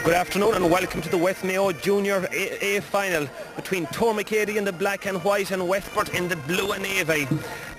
Good afternoon and welcome to the West Mayo Junior A final between Tuar in the black and white and Westport in the blue and navy.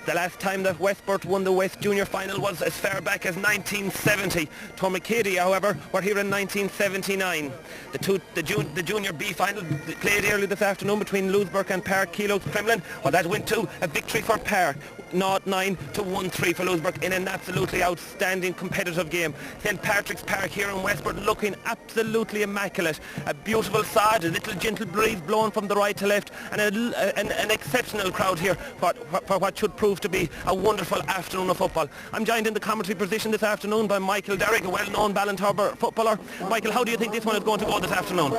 The last time that Westport won the West Junior final was as far back as 1970. Tuar, however, were here in 1979. The Junior B final played early this afternoon between Louisburg and Park Keeloaks Kremlin. Well, that went to a victory for Park. 0-9 to 1-3 for Louisburg in an absolutely outstanding competitive game. St. Patrick's Park here in Westport looking absolutely immaculate. A beautiful sod, a little gentle breeze blowing from the right to left, and an exceptional crowd here for what should prove to be a wonderful afternoon of football. I'm joined in the commentary position this afternoon by Michael Derrick, a well-known Ballintubber footballer. Michael, how do you think this one is going to go this afternoon?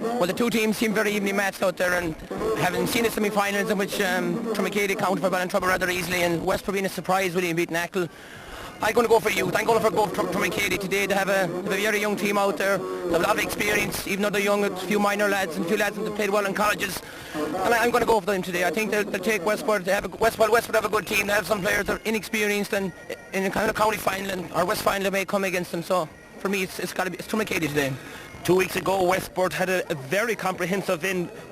Well, the two teams seem very evenly matched out there, and having seen the semi-finals in which Tuar counted for Ballintubber rather easily and Westport being a surprise really in beating Achill, I'm going to go for youth. I'm going to go for Tuar today. They have a very young team out there. They have a lot of experience, even though they're young, a few minor lads and a few lads that played well in colleges. And I'm going to go for them today. I think they'll take Westport. Westport have a good team. They have some players that are inexperienced, and in a kind of county final or West final they may come against them. So for me, it's Tuar today. 2 weeks ago, Westport had a very comprehensive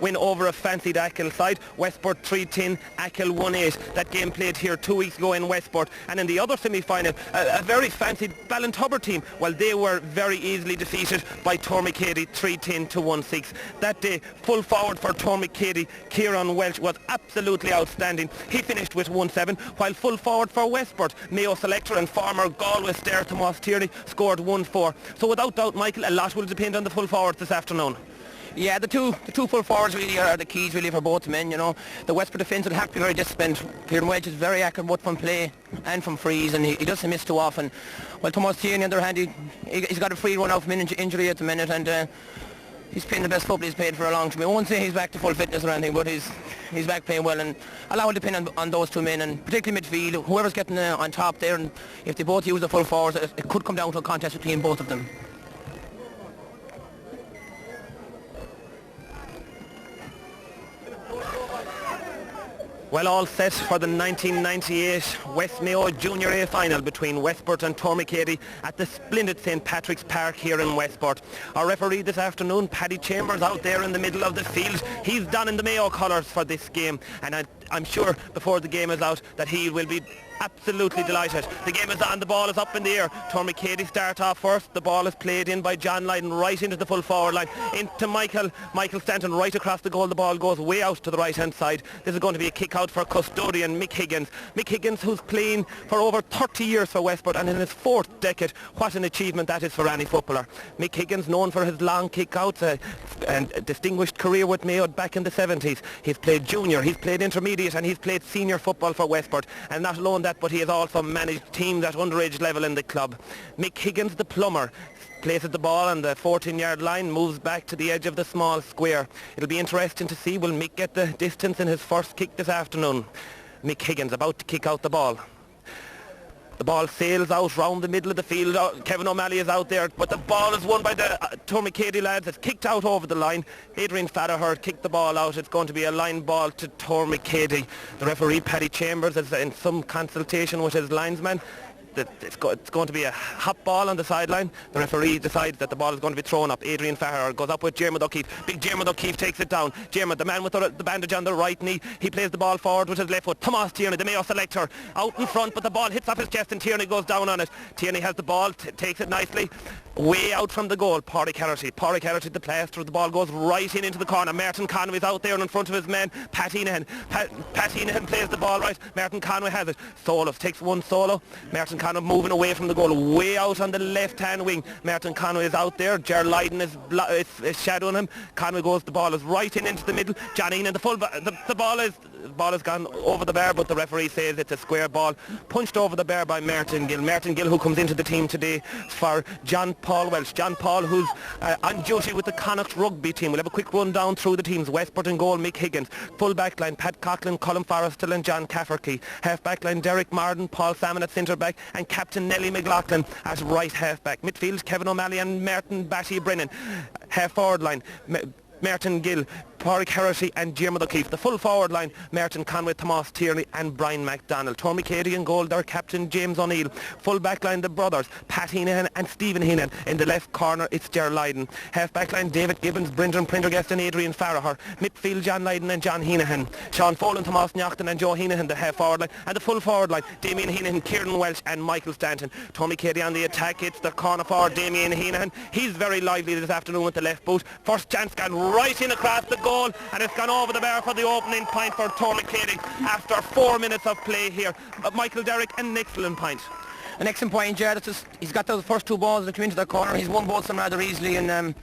win over a fancied Achill side. Westport 3-10, Achill 1-8. That game played here 2 weeks ago in Westport. And in the other semi-final, a very fancied Ballintubber team, well, they were very easily defeated by Tuar 3-10 to 1-6. That day, full forward for Tuar Kieran Welch was absolutely outstanding. He finished with 1-7, while full forward for Westport, Mayo selector and former Galway star Tomas Tierney scored 1-4. So without doubt, Michael, a lot will depend on the full forwards this afternoon. Yeah, the two full forwards really are the keys really for both men, you know. The Westport defence will have to be very disciplined. Kieran Welch is very accurate both from play and from frees, and he doesn't miss too often. Well, Tomas Tierney on the other hand, he's got a free run out from injury at the minute, and he's playing the best football he's played for a long time. I won't say he's back to full fitness or anything, but he's back playing well, and a lot will depend on those two men, and particularly midfield, whoever's getting on top there, and if they both use the full forwards, it could come down to a contest between both of them. Well, all set for the 1998 West Mayo Junior A final between Westport and Tuar at the splendid St. Patrick's Park here in Westport. Our referee this afternoon, Paddy Chambers, out there in the middle of the field. He's donning the Mayo colours for this game, and I'm sure before the game is out that he will be absolutely delighted. The game is on, the ball is up in the air. Tuar start off first. The ball is played in by John Lydon right into the full forward line, into Michael Stanton right across the goal. The ball goes way out to the right hand side. This is going to be a kick out for custodian Mhic Higgins. Mhic Higgins, who's playing for over 30 years for Westport and in his fourth decade. What an achievement that is for any footballer. Mhic Higgins, known for his long kick outs and a distinguished career with Mayo back in the 70s. He's played junior, he's played intermediate, and he's played senior football for Westport, and not alone that, but he has also managed teams at underage level in the club. Mhic Higgins, the plumber, places the ball on the 14-yard line, moves back to the edge of the small square. It'll be interesting to see, will Mhic get the distance in his first kick this afternoon? Mhic Higgins about to kick out the ball. The ball sails out round the middle of the field. Kevin O'Malley is out there, but the ball is won by the Tuar lads. It's kicked out over the line. Adrian Fadahur kicked the ball out. It's going to be a line ball to Tuar. The referee, Paddy Chambers, is in some consultation with his linesman. It's going to be a hot ball on the sideline. The referee decides that the ball is going to be thrown up. Adrian Fahar goes up with Diarmuid O'Keefe. Big Diarmuid O'Keefe takes it down. Diarmuid, the man with the bandage on the right knee, he plays the ball forward with his left foot. Tomas Tierney, the Mayo selector, out in front, but the ball hits off his chest and Tierney goes down on it. Tierney has the ball, takes it nicely, way out from the goal. Pádraig Harrity, the plaster, the ball goes right into the corner. Martin Conway's out there in front of his man, Pat Heenahan. Pat Heenahan plays the ball right. Martin Conway has it. Solos takes one solo. Martin Conway moving away from the goal, way out on the left-hand wing. Martin Conway is out there. Ger Lydon is shadowing him. Conway goes, the ball is right into the middle. John Ian, the ball has gone over the bar, but the referee says it's a square ball, punched over the bar by Martin Gill. Martin Gill, who comes into the team today for John Paul Welsh. John Paul, who's on duty with the Connacht rugby team. We'll have a quick run down through the teams. Westport in goal, Mhic Higgins. Full back line, Pat Coughlin, Colin Forrestal and John Cafferty. Half back line, Derek Marden, Paul Salmon at centre back, and Captain Nelly McLaughlin at right half back. Midfield, Kevin O'Malley and Martin Batty Brennan. Half forward line, Martin Gill, Pádraig Herity and Diarmuid O'Keefe. The full forward line, Merton Conway, Tomás Tierney and Brian MacDonald. Tuar in goal, their captain James O'Neill. Full back line, the brothers, Pat Heenan and Stephen Heenan. In the left corner, it's Ger Lydon. Half back line, David Gibbons, Brendan Prendergast and Adrian Farragher. Midfield, John Lydon and John Heenan. Sean Foley, Tomás Nyachten and Joe Heenan, the half forward line. And the full forward line, Damien Heenan, Kieran Welch and Michael Stanton. Tommy Cady on the attack. It's the corner forward, Damien Heenan. He's very lively this afternoon with the left boot. First chance gone right in across the goal, and it's gone over the bar for the opening point for Tuar after 4 minutes of play here. Michael Derrick, an excellent point. An excellent point, yeah. He's got those first two balls that come into the corner. He's won both of them rather easily, and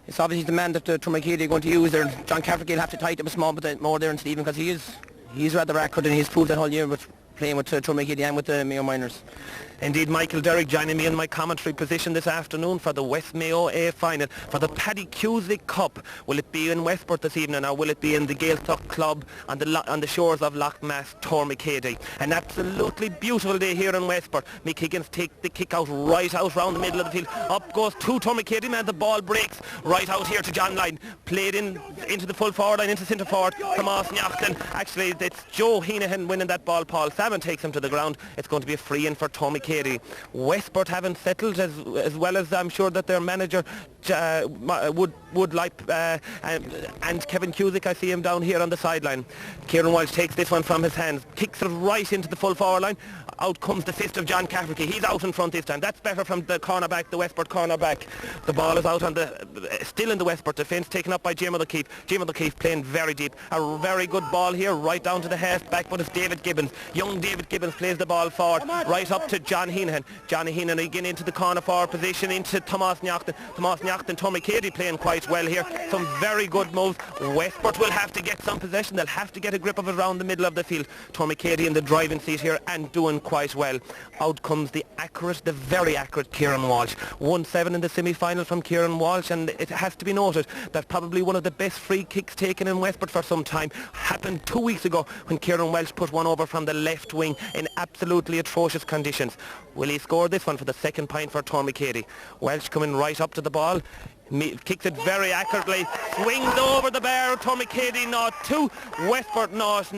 it's obviously the man that Tuar are going to use there. John Cafferty will have to tighten up a small bit more there in Stephen, because he's rather accurate, and he's proved that whole year with playing with Tuar and with the Mayo Miners. Indeed, Michael Derrick joining me in my commentary position this afternoon for the West Mayo A final for the Paddy Cusick Cup. Will it be in Westport this evening, or will it be in the Gaeltacht Club on the shores of Loch Mass, Tuar? An absolutely beautiful day here in Westport. Mick Higgins take the kick out right out round the middle of the field. Up goes to Tuar, man. The ball breaks right out here to John Lydon. Played into the full forward line, into centre forward. Tomás Nyachten. Actually, it's Joe Heenan winning that ball. Paul Salmon takes him to the ground. It's going to be a free in for Tuar. Westport haven't settled as well as I'm sure that their manager would like, and Kevin Cusick, I see him down here on the sideline. Kieran Walsh takes this one from his hands, kicks it right into the full forward line. Out comes the fist of John Cafferty. He's out in front this time. That's better from the cornerback, the Westport cornerback. The ball is out on still in the Westport defence, taken up by Diarmuid O'Keefe. Diarmuid O'Keefe playing very deep. A very good ball here, right down to the half back, but it's David Gibbons. Young David Gibbons plays the ball forward, right up to John Heenan. John Heenan again into the corner forward position, into Tomás Nyachten. Tomás Nyachten, Tommy Cady playing quite well here. Some very good moves. Westport will have to get some possession. They'll have to get a grip of it around the middle of the field. Tommy Cady in the driving seat here and doing quite well. Out comes the very accurate Kieran Walsh. 1-7 in the semi-final from Kieran Walsh, and it has to be noted that probably one of the best free kicks taken in Westport for some time happened 2 weeks ago when Kieran Walsh put one over from the left wing in absolutely atrocious conditions. Will he score this one for the second point for Tuar? Welsh coming right up to the ball. Kicks it very accurately, swings over the bar. Tuar not 2, Westport not.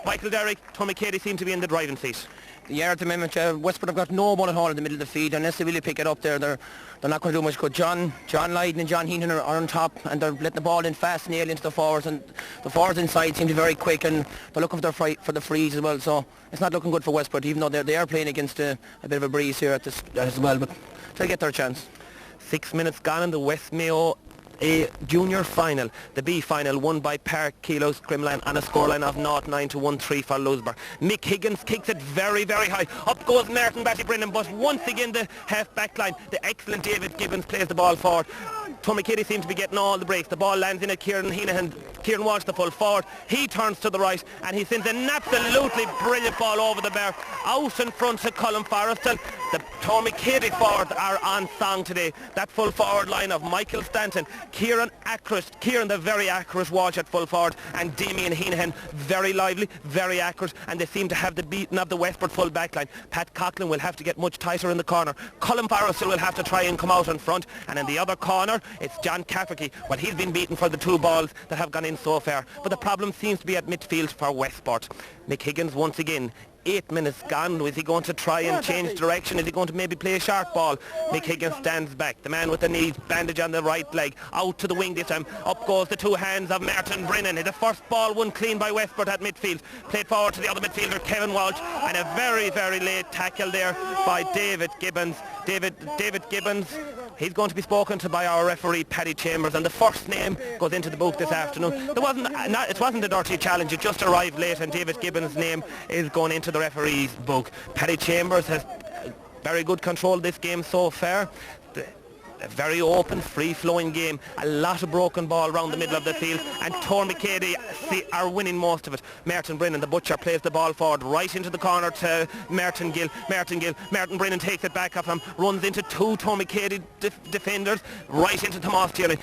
Michael Derrick, Tuar seem to be in the driving seat. Yeah, at the moment, Westport have got no ball at all in the middle of the field. Unless they really pick it up there, they're not going to do much good. John Lydon and John Heenan are on top, and they're letting the ball in fast and nail into the forwards, and the forwards inside seem to be very quick, and they're looking for the frees as well. So it's not looking good for Westport, even though they are playing against a bit of a breeze here as well, but they'll get their chance. 6 minutes gone in the West Mayo A junior final. The B final won by Park Kilos Crimlan on a scoreline of 0-9 to 1-3 for Louisburgh. Mick Higgins kicks it very, very high. Up goes Martin Brennan, but once again the half-back line, the excellent David Gibbons plays the ball forward. Tuar seems to be getting all the breaks. The ball lands in at Kieran Walsh, the full forward. He turns to the right and he sends an absolutely brilliant ball over the bar. Out in front to Colin Forrestal. The Tuar forwards are on song today. That full forward line of Michael Stanton, Kieran the very accurate Walsh at full forward, and Damien Heenan, very lively, very accurate, and they seem to have the beating of the Westport full back line. Pat Coughlin will have to get much tighter in the corner. Colin Forrestal will have to try and come out in front, and in the other corner it's John Cafferty. Well, he's been beaten for the 2 balls that have gone in so far, but the problem seems to be at midfield for Westport. Mick Higgins once again. 8 minutes gone. Is he going to try and change direction? Is he going to maybe play a sharp ball? Mick Higgins stands back. The man with the knee bandage on the right leg. Out to the wing this time. Up goes the 2 hands of Martin Brennan. The first ball won clean by Westport at midfield. Played forward to the other midfielder, Kevin Walsh. And a very, very late tackle there by David Gibbons. David Gibbons, he's going to be spoken to by our referee, Paddy Chambers, and the first name goes into the book this afternoon. It wasn't a dirty challenge, it just arrived late, and David Gibbons' name is going into the referee's book. Paddy Chambers has very good control of this game so far. A very open, free-flowing game. A lot of broken ball around the middle of the field, and Tuar are winning most of it. Martin Brennan, the butcher, plays the ball forward right into the corner to Martin Gill. Martin Brennan takes it back off him, runs into 2 Tuar defenders, right into Tomás Tierney.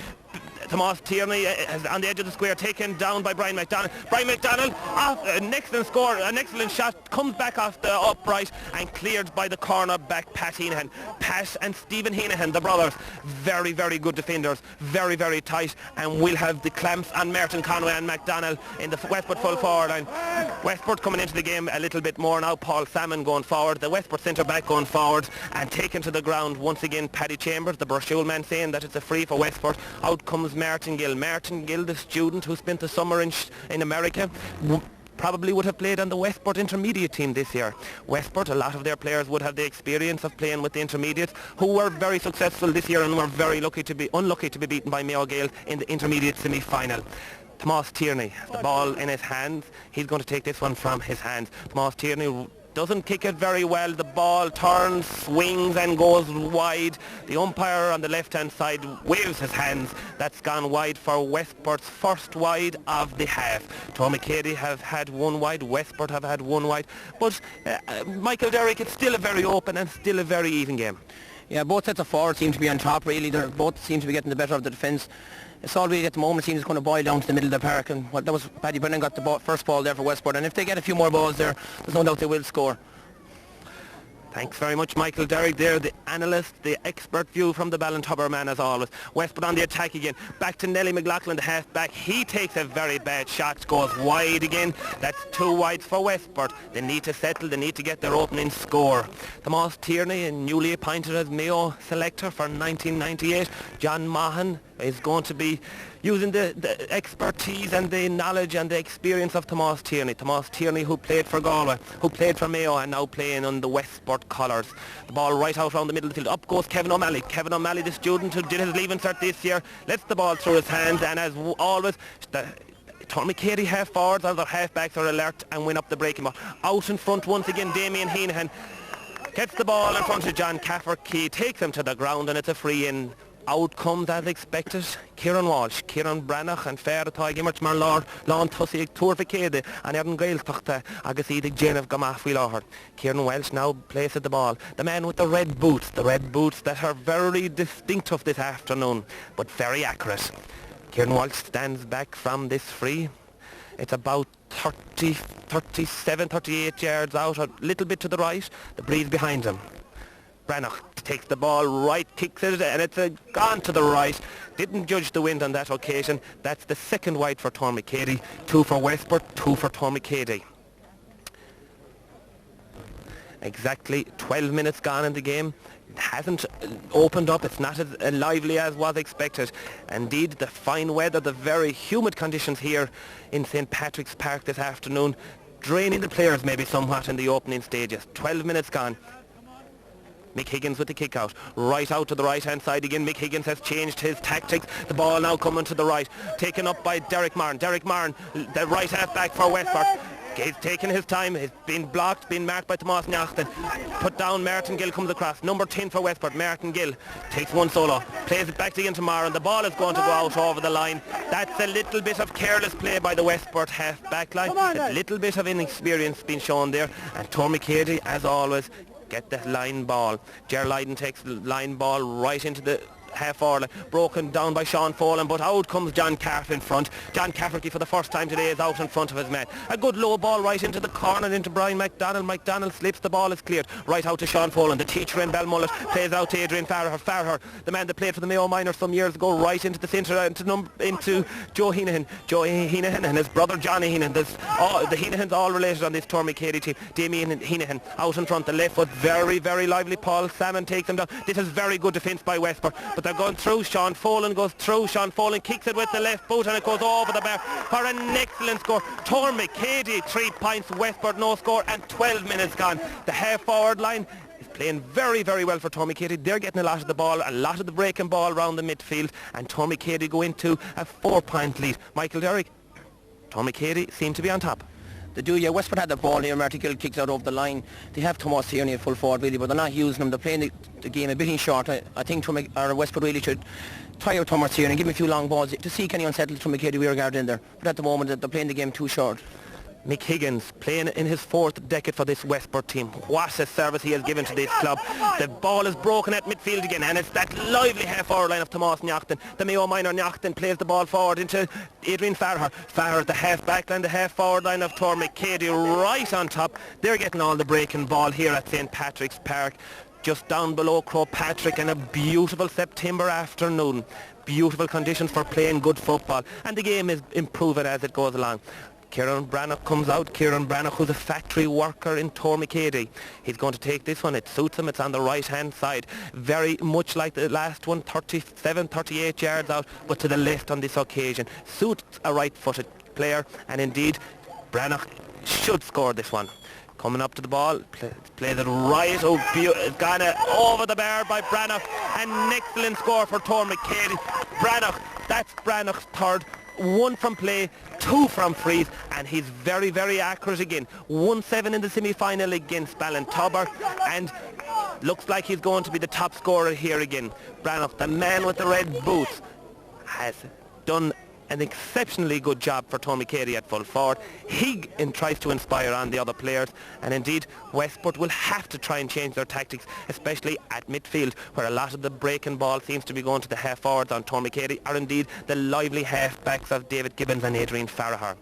Tomás Tierney is on the edge of the square, taken down by Brian McDonald. Brian McDonald, an excellent score, an excellent shot, comes back off the upright and cleared by the corner back Pat Heenahan. Pat and Stephen Heenahan, the brothers, very, very good defenders, very, very tight, and we'll have the clamps on Merton Conway and McDonald in the Westport full forward line. Westport coming into the game a little bit more now. Paul Salmon going forward, the Westport centre back going forward, and taken to the ground once again Paddy Chambers, the Burshule man, saying that it's a free for Westport. Out comes Martin Gill. Martin Gill, the student who spent the summer in America, probably would have played on the Westport intermediate team this year. Westport, a lot of their players would have the experience of playing with the intermediates, who were very successful this year and were very unlucky to be beaten by Mayo Gael in the intermediate semi-final. Tomás Tierney has the ball in his hands. He's going to take this one from his hands. Tomás Tierney doesn't kick it very well. The ball turns, swings and goes wide. The umpire on the left-hand side waves his hands. That's gone wide for Westport's first wide of the half. Tuar have had one wide, Westport have had one wide. But Michael Derrick, it's still a very open and still a very even game. Yeah, both sets of forwards seem to be on top really. They both seem to be getting the better of the defence. It's all really at the moment seems it's going to boil down to the middle of the park, and that was Paddy Brennan got the first ball there for Westport, and if they get a few more balls there, there's no doubt they will score. Thanks very much, Michael Derrick there, the analyst, the expert view from the Ballintubber man as always. Westport on the attack again. Back to Nelly McLaughlin, the half-back. He takes a very bad shot, goes wide again. That's two wides for Westport. They need to settle, they need to get their opening score. Tomás Tierney, newly appointed as Mayo selector for 1998. John Mahan is going to be using the expertise and the knowledge and the experience of Tomás Tierney. Tomás Tierney, who played for Galway, who played for Mayo and now playing on the Westport colours. The ball right out around the middle of the field. Up goes Kevin O'Malley. Kevin O'Malley, the student who did his leaving cert this year, lets the ball through his hands, and as always, Tuar half forwards or their half backs are alert and win up the breaking ball. Out in front once again, Damien Heenahan gets the ball in front of John Cafferkey, takes him to the ground, and it's a free in. Out comes, as expected, Kieran Walsh, Kieran Branagh and Fair Atá Gimmert mar Lord Lán Tusaigh Tuar Ficéide and Erin Gaeltachta agus Éadaigh Déanamh Gamafhi Láthar. Kieran Walsh now places the ball. The man with the red boots that are very distinctive this afternoon, but very accurate. Kieran Walsh stands back from this free. It's about 30, 37, 38 yards out, a little bit to the right. The breeze behind him. Branagh takes the ball right, kicks it, and it's gone to the right. Didn't judge the wind on that occasion. That's the second wide for Tuar, 2 for Westport, 2 for Tuar. Exactly 12 minutes gone in the game. It hasn't opened up. It's not as lively as was expected. Indeed, the fine weather, the very humid conditions here in St. Patrick's Park this afternoon, draining the players maybe somewhat in the opening stages. 12 minutes gone. Mick Higgins with the kick out, right out to the right hand side again. Mick Higgins has changed his tactics. The ball now coming to the right, taken up by Derek Marn. Derek Marn, the right half back for Westport. He's taken his time, he's been blocked, been marked by Tomás Neachtain. Put down, Martin Gill comes across. Number 10 for Westport, Martin Gill takes one solo, plays it back again to Marr, and the ball is going to go out over the line. That's a little bit of careless play by the Westport half back line. A little bit of inexperience being shown there, and Tuar, as always, get the line ball. Ger Lydon takes the line ball right into the half forward, broken down by Sean Folan, but out comes John Carf in front. John Cafferty for the first time today is out in front of his man. A good low ball right into the corner into Brian McDonald. McDonald slips, the ball is cleared right out to Sean Folan. The teacher in Belmullet plays out to Adrian Farrer, the man that played for the Mayo Minors some years ago, right into the centre, into Joe Heenahan. Joe Heenahan and his brother Johnny Heenahan. The Heenahans all related on this Tuar team. Damien Heenahan out in front, the left foot very, very lively. Paul Salmon takes him down. This is very good defence by Westport, but they're going through. Sean Folan goes through. Sean Folan kicks it with the left boot and it goes over the bar for an excellent score. Tuar 3 points, Westport no score, and 12 minutes gone. The half forward line is playing very, very well for Tuar. They're getting a lot of the ball, a lot of the breaking ball around the midfield, and Tuar go into a 4-point lead. Michael Derrick, Tuar seem to be on top. They do, yeah. Westport had the ball here. Martin Gill kicks out over the line. They have Tomás Tierney at full forward really, but they're not using him. They're playing the game a bit in short. I think Westport really should try out Tomás Tierney and give him a few long balls to see can he unsettle Tuar Rearguard in there. But at the moment they're playing the game too short. Mick Higgins playing in his 4th decade for this Westport team. What a service he has given to this club. The ball is broken at midfield again, and it's that lively half-forward line of Tomás Nyachten. The Mayo minor Nyachten plays the ball forward into Adrian Farrar. Farrar at the half-back line, the half-forward line of Tuar right on top. They're getting all the breaking ball here at St. Patrick's Park, just down below Croagh Patrick, in a beautiful September afternoon. Beautiful conditions for playing good football, and the game is improving as it goes along. Kieran Brannock comes out. Kieran Brannock, who's a factory worker in Éadaigh. He's going to take this one. It suits him. It's on the right-hand side. Very much like the last one, 37, 38 yards out, but to the left on this occasion. Suits a right-footed player, and indeed, Brannock should score this one. Coming up to the ball, plays it right. Oh, it's gone over the bar by Brannock. An excellent score for Éadaigh. Brannock, that's Brannock's 3rd. 1 from play, 2 from frees, and he's very, very accurate again. 1-7 in the semi-final against Ballintober, and looks like he's going to be the top scorer here again. Brannock, the man with the red boots, has done an exceptionally good job for Éadaigh at full forward. He tries to inspire on the other players, and indeed Westport will have to try and change their tactics, especially at midfield, where a lot of the breaking ball seems to be going to the half forwards on Éadaigh, or indeed the lively half backs of David Gibbons and Adrian Farrar.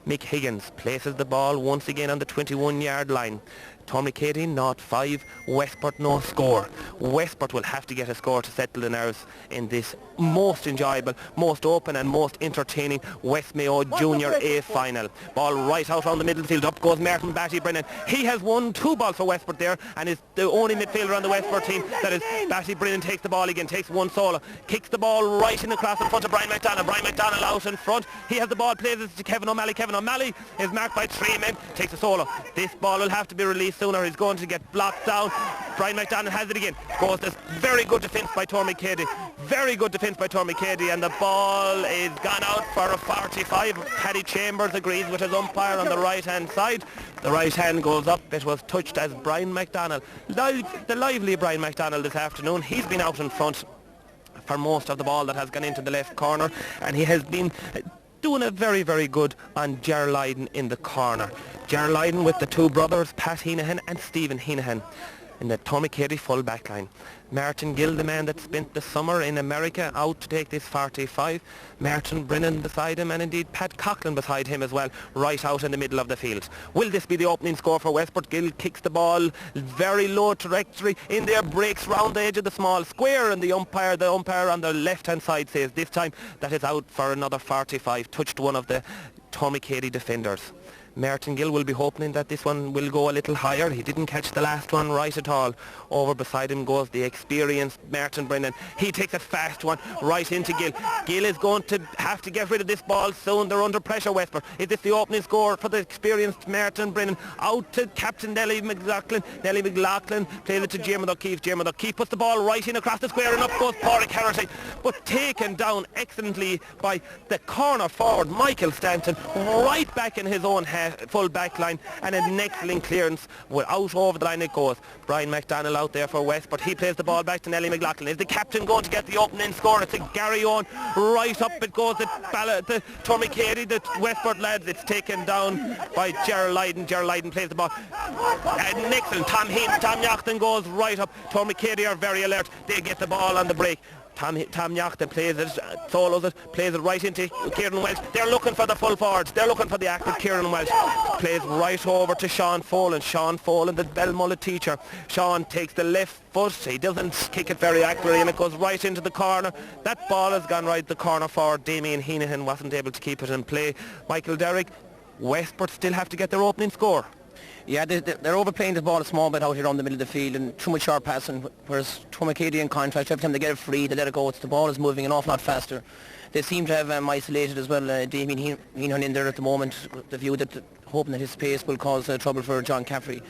Mick Higgins places the ball once again on the 21-yard line. Éadaigh 0-5, Westport no score. Westport will have to get a score to settle the nerves in this most enjoyable, most open and most entertaining West Mayo Junior A final. Ball right out on the middle field. Up goes Martin Batty Brennan. He has won 2 balls for Westport there, and is the only midfielder on the Westport team. That is, Batty Brennan takes the ball again, takes one solo, kicks the ball right in across in front of Brian McDonald. Brian McDonald out in front. He has the ball, plays it to Kevin O'Malley. Kevin O'Malley is marked by 3 men, takes a solo. This ball will have to be released sooner. He's going to get blocked down. Brian McDonald has it again. Goes this very good defence by Éadaigh. Very good defence by Éadaigh, and the ball is gone out for a 45. Paddy Chambers agrees with his umpire on the right-hand side. The right hand goes up. It was touched as Brian McDonald. The lively Brian McDonald this afternoon. He's been out in front for most of the ball that has gone into the left corner, and he has been doing a very, very good on Ger Lydon in the corner. Ger Lydon with the 2 brothers, Pat Heenahan and Stephen Heenahan, in the Éadaigh full back line. Martin Gill, the man that spent the summer in America, out to take this 45. Martin Brennan beside him, and indeed Pat Coughlin beside him as well, right out in the middle of the field. Will this be the opening score for Westport? Gill kicks the ball, very low trajectory, in there, breaks round the edge of the small square, and the umpire on the left-hand side says this time that it's out for another 45, touched one of the Éadaigh defenders. Martin Gill will be hoping that this one will go a little higher. He didn't catch the last one right at all. Over beside him goes the experienced Martin Brennan. He takes a fast one right into Gill. Gill is going to have to get rid of this ball soon. They're under pressure, Westport. Is this the opening score for the experienced Martin Brennan? Out to Captain Nellie McLaughlin. Nellie McLaughlin plays it to Jim O'Keefe. Jim O'Keefe puts the ball right in across the square, and up goes Pádraig Harrity. But taken down excellently by the corner forward, Michael Stanton, right back in his own full back line, and an excellent clearance. Out over the line it goes. Brian McDonald out there for Westport. He plays the ball back to Nellie McLaughlin. Is the captain going to get the opening score? It's a Gary Owen. Right up it goes. The Éadaigh, the Westport lads. It's taken down by Ger Lydon. Ger Lydon plays the ball. An excellent Tom Nyachten goes right up. Éadaigh are very alert. They get the ball on the break. Tom Nyachten plays it, solos it, plays it right into Kieran Welch. They're looking for the full forwards. They're looking for the active Kieran Welch. Plays right over to Sean Folan. Sean Folan, the Belmullet teacher. Sean takes the left foot. He doesn't kick it very accurately, and it goes right into the corner. That ball has gone right the corner forward. Damien Heenahan wasn't able to keep it in play. Michael Derrick, Westport still have to get their opening score. Yeah, they're overplaying the ball a small bit out here on the middle of the field, and too much sharp passing, whereas Éadaigh in contrast, every time they get it free, they let it go. The ball is moving an awful lot faster. They seem to have isolated as well Damien Heenan in there at the moment, with the view that hoping that his pace will cause trouble for John Caffrey.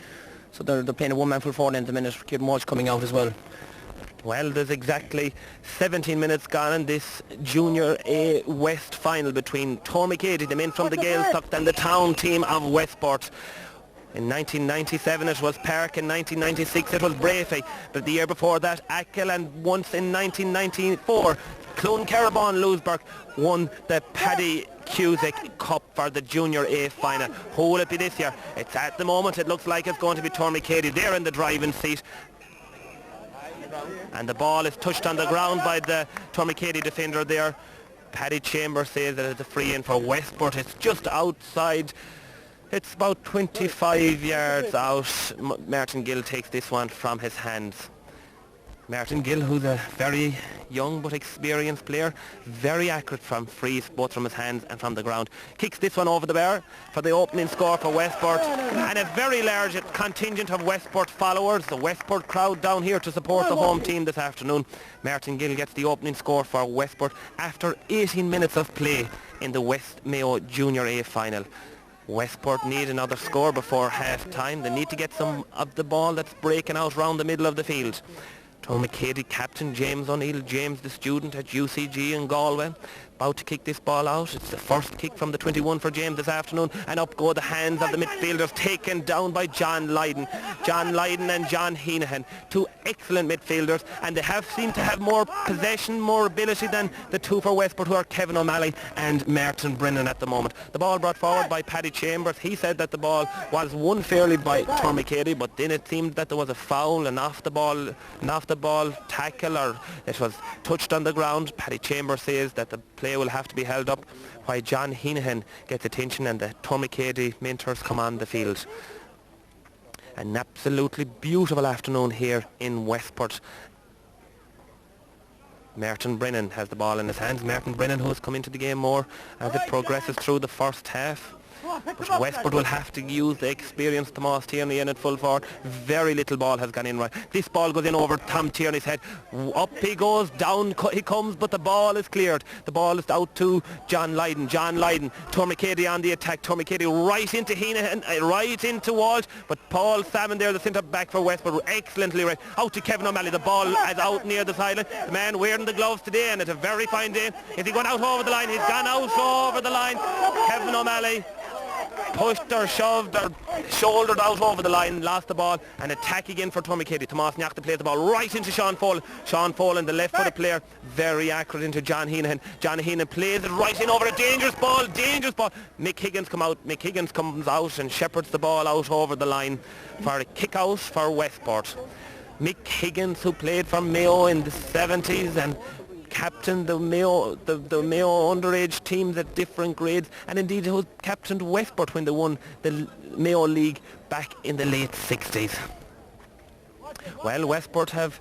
So they're playing a one-man full forward in the minute, Kieran Walsh coming out as well. Well, there's exactly 17 minutes gone in this Junior A West final between Éadaigh, the men from the Gaeltacht, and the town team of Westport. In 1997 it was Park, in 1996 it was Brafey, but the year before that Achill, and once in 1994 Clone Carabon Louisburg won the Paddy Cusack Cup. for the Junior A final. Who will it be this year? It's at the moment, it looks like it's going to be Tuar there in the driving seat. And the ball is touched on the ground by the Tuar defender there. Paddy Chambers says that it's a free in for Westport. It's just outside. It's about 25 yards out. Martin Gill takes this one from his hands. Martin Gill, who's a very young but experienced player, very accurate from frees, both from his hands and from the ground. Kicks this one over the bar for the opening score for Westport. And a very large contingent of Westport followers, the Westport crowd down here to support the home team this afternoon. Martin Gill gets the opening score for Westport after 18 minutes of play in the West Mayo Junior A final. Westport need another score before half-time. They need to get some of the ball that's breaking out round the middle of the field. Tuar captain James O'Neill, James the student at UCG in Galway, about to kick this ball out. It's the first kick from the 21 for James this afternoon, and up go the hands of the midfielders, taken down by John Lydon. John Lydon and John Heenahan, two excellent midfielders, and they seem to have more possession, more ability than the two for Westport, who are Kevin O'Malley and Martin Brennan at the moment. The ball brought forward by Paddy Chambers. He said that the ball was won fairly by Tuar, but then it seemed that there was a foul, and off the ball tackle, or it was touched on the ground. Paddy Chambers says that the play will have to be held up while John Heenahan gets attention and the Tuar mentors come on the field. An absolutely beautiful afternoon here in Westport. Martin Brennan has the ball in his hands. Martin Brennan, who has come into the game more as it progresses through the first half. But Westport will have to use the experienced Tomás Tierney in at full forward. Very little ball has gone in right. This ball goes in over Tom Tierney's head. Up he goes, down he comes, but the ball is cleared. The ball is out to John Lydon. John Lydon, Tuar on the attack. Tuar right into Heenahan, right into Walsh, but Paul Salmon there, the centre back for Westport, excellently right. Out to Kevin O'Malley. The ball is out near the sideline. The man wearing the gloves today, and it's a very fine day. Is he going out over the line? He's gone out over the line. Kevin O'Malley pushed or shoved or shouldered out over the line, lost the ball, and attack again for Tuar. Tomás Niachta plays the ball right into Sean Follen. Sean Follen, the left-footed player, very accurate into John Heenahan. John Heenahan plays it right in over a dangerous ball. Mhic Higgins come out. Mhic Higgins comes out and shepherds the ball out over the line for a kick-out for Westport. Mhic Higgins, who played for Mayo in the 70s and captained the Mayo underage teams at different grades, and indeed who captained Westport when they won the Mayo League back in the late 60s. Well, Westport have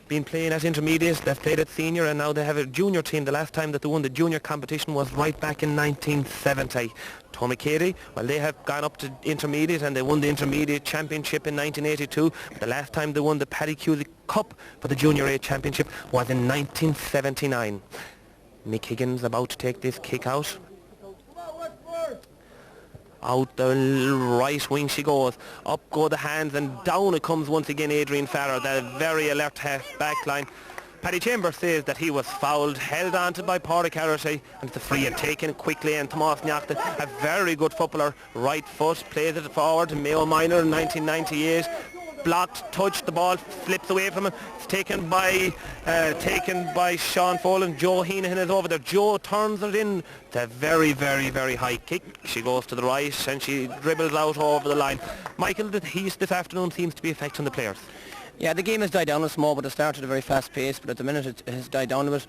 been playing at intermediate, they've played at senior, and now they have a junior team. The last time that they won the junior competition was right back in 1970. Tuar, well, they have gone up to intermediate and they won the intermediate championship in 1982. But the last time they won the Paddy Cusick Cup for the Junior A championship was in 1979. Mhic Higgins about to take this kick out. Out the right wing she goes. Up go the hands and down it comes once again Adrian Farrer, the very alert half back line. Paddy Chambers says that he was fouled, held on to by Pádraig Carity, and it's a free and taken quickly, and Tomás Niachta, a very good footballer, right foot, plays it forward to Mayo Minor in 1998. Blocked, touched, the ball slips away from him. It's taken by Sean Follen. Joe Heenahan is over there. Joe turns it in. It's a very, very, very high kick. She goes to the right and she dribbles out over the line. Michael, the heat this afternoon seems to be affecting the players. Yeah, the game has died down a small, but it started at a very fast pace, but at the minute it has died down a bit.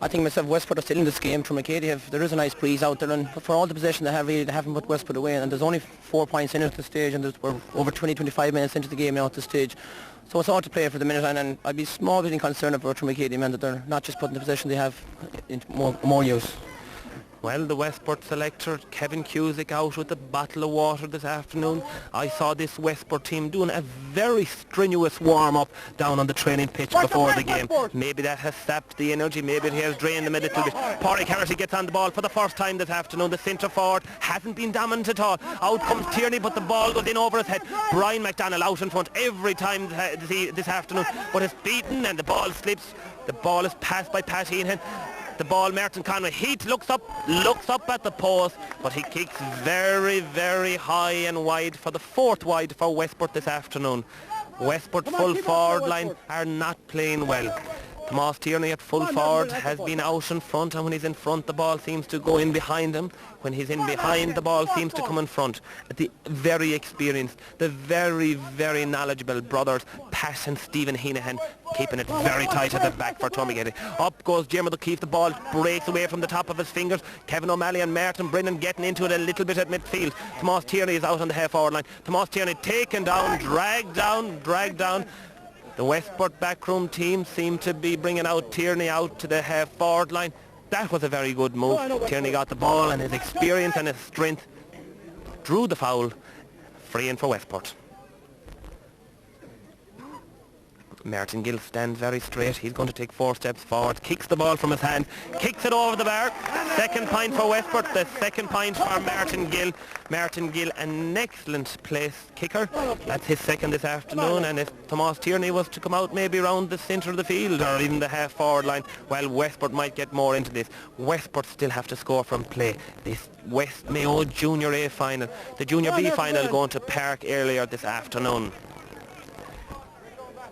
I think myself, Westport are still in this game. Tuar, there is a nice breeze out there, and for all the possession they have, really, they haven't put Westport away, and there's only 4 points in at this stage, and we're over 20-25 minutes into the game now at this stage. So it's all to play for the minute, and I'd be small bit concerned about Tuar, man, that they're not just putting the possession they have into more use. Well, the Westport selector, Kevin Cusick, out with a bottle of water this afternoon. I saw this Westport team doing a very strenuous warm-up down on the training pitch before the game. Maybe that has sapped the energy, maybe it has drained them a little bit. Pádraig Carity gets on the ball for the first time this afternoon. The centre forward hasn't been dominant at all. Out comes Tierney, but the ball goes in over his head. Brian McDonnell out in front every time this afternoon, but it's beaten and the ball slips. The ball is passed by Pat Heenahan. The ball, Martin Conway, Heath looks up at the post, but he kicks very, very high and wide for the fourth wide for Westport this afternoon. Westport full forward line are not playing well. Tomas Tierney at full forward has been out in front, and when he's in front the ball seems to go in behind him. When he's in behind the ball seems to come in front. The very experienced, the very, very knowledgeable brothers Pat and Stephen Heenahan keeping it very tight at the back for Tuamagady. Up goes Diarmuid O'Keefe, the ball breaks away from the top of his fingers. Kevin O'Malley and Martin Brennan getting into it a little bit at midfield. Tomas Tierney is out on the half forward line. Tomas Tierney taken down, dragged down. The Westport backroom team seem to be bringing out Tierney out to the half forward line. That was a very good move. Tierney got the ball, and his experience and his strength drew the foul. Free in for Westport. Martin Gill stands very straight. He's going to take 4 steps forward, kicks the ball from his hand, kicks it over the bar. Second point for Westport, the second point for Martin Gill. Martin Gill, an excellent place kicker. That's his second this afternoon, and if Tomas Tierney was to come out maybe around the centre of the field or even the half forward line, well, Westport might get more into this. Westport still have to score from play. This West Mayo Junior A final, the Junior B final going to Park earlier this afternoon.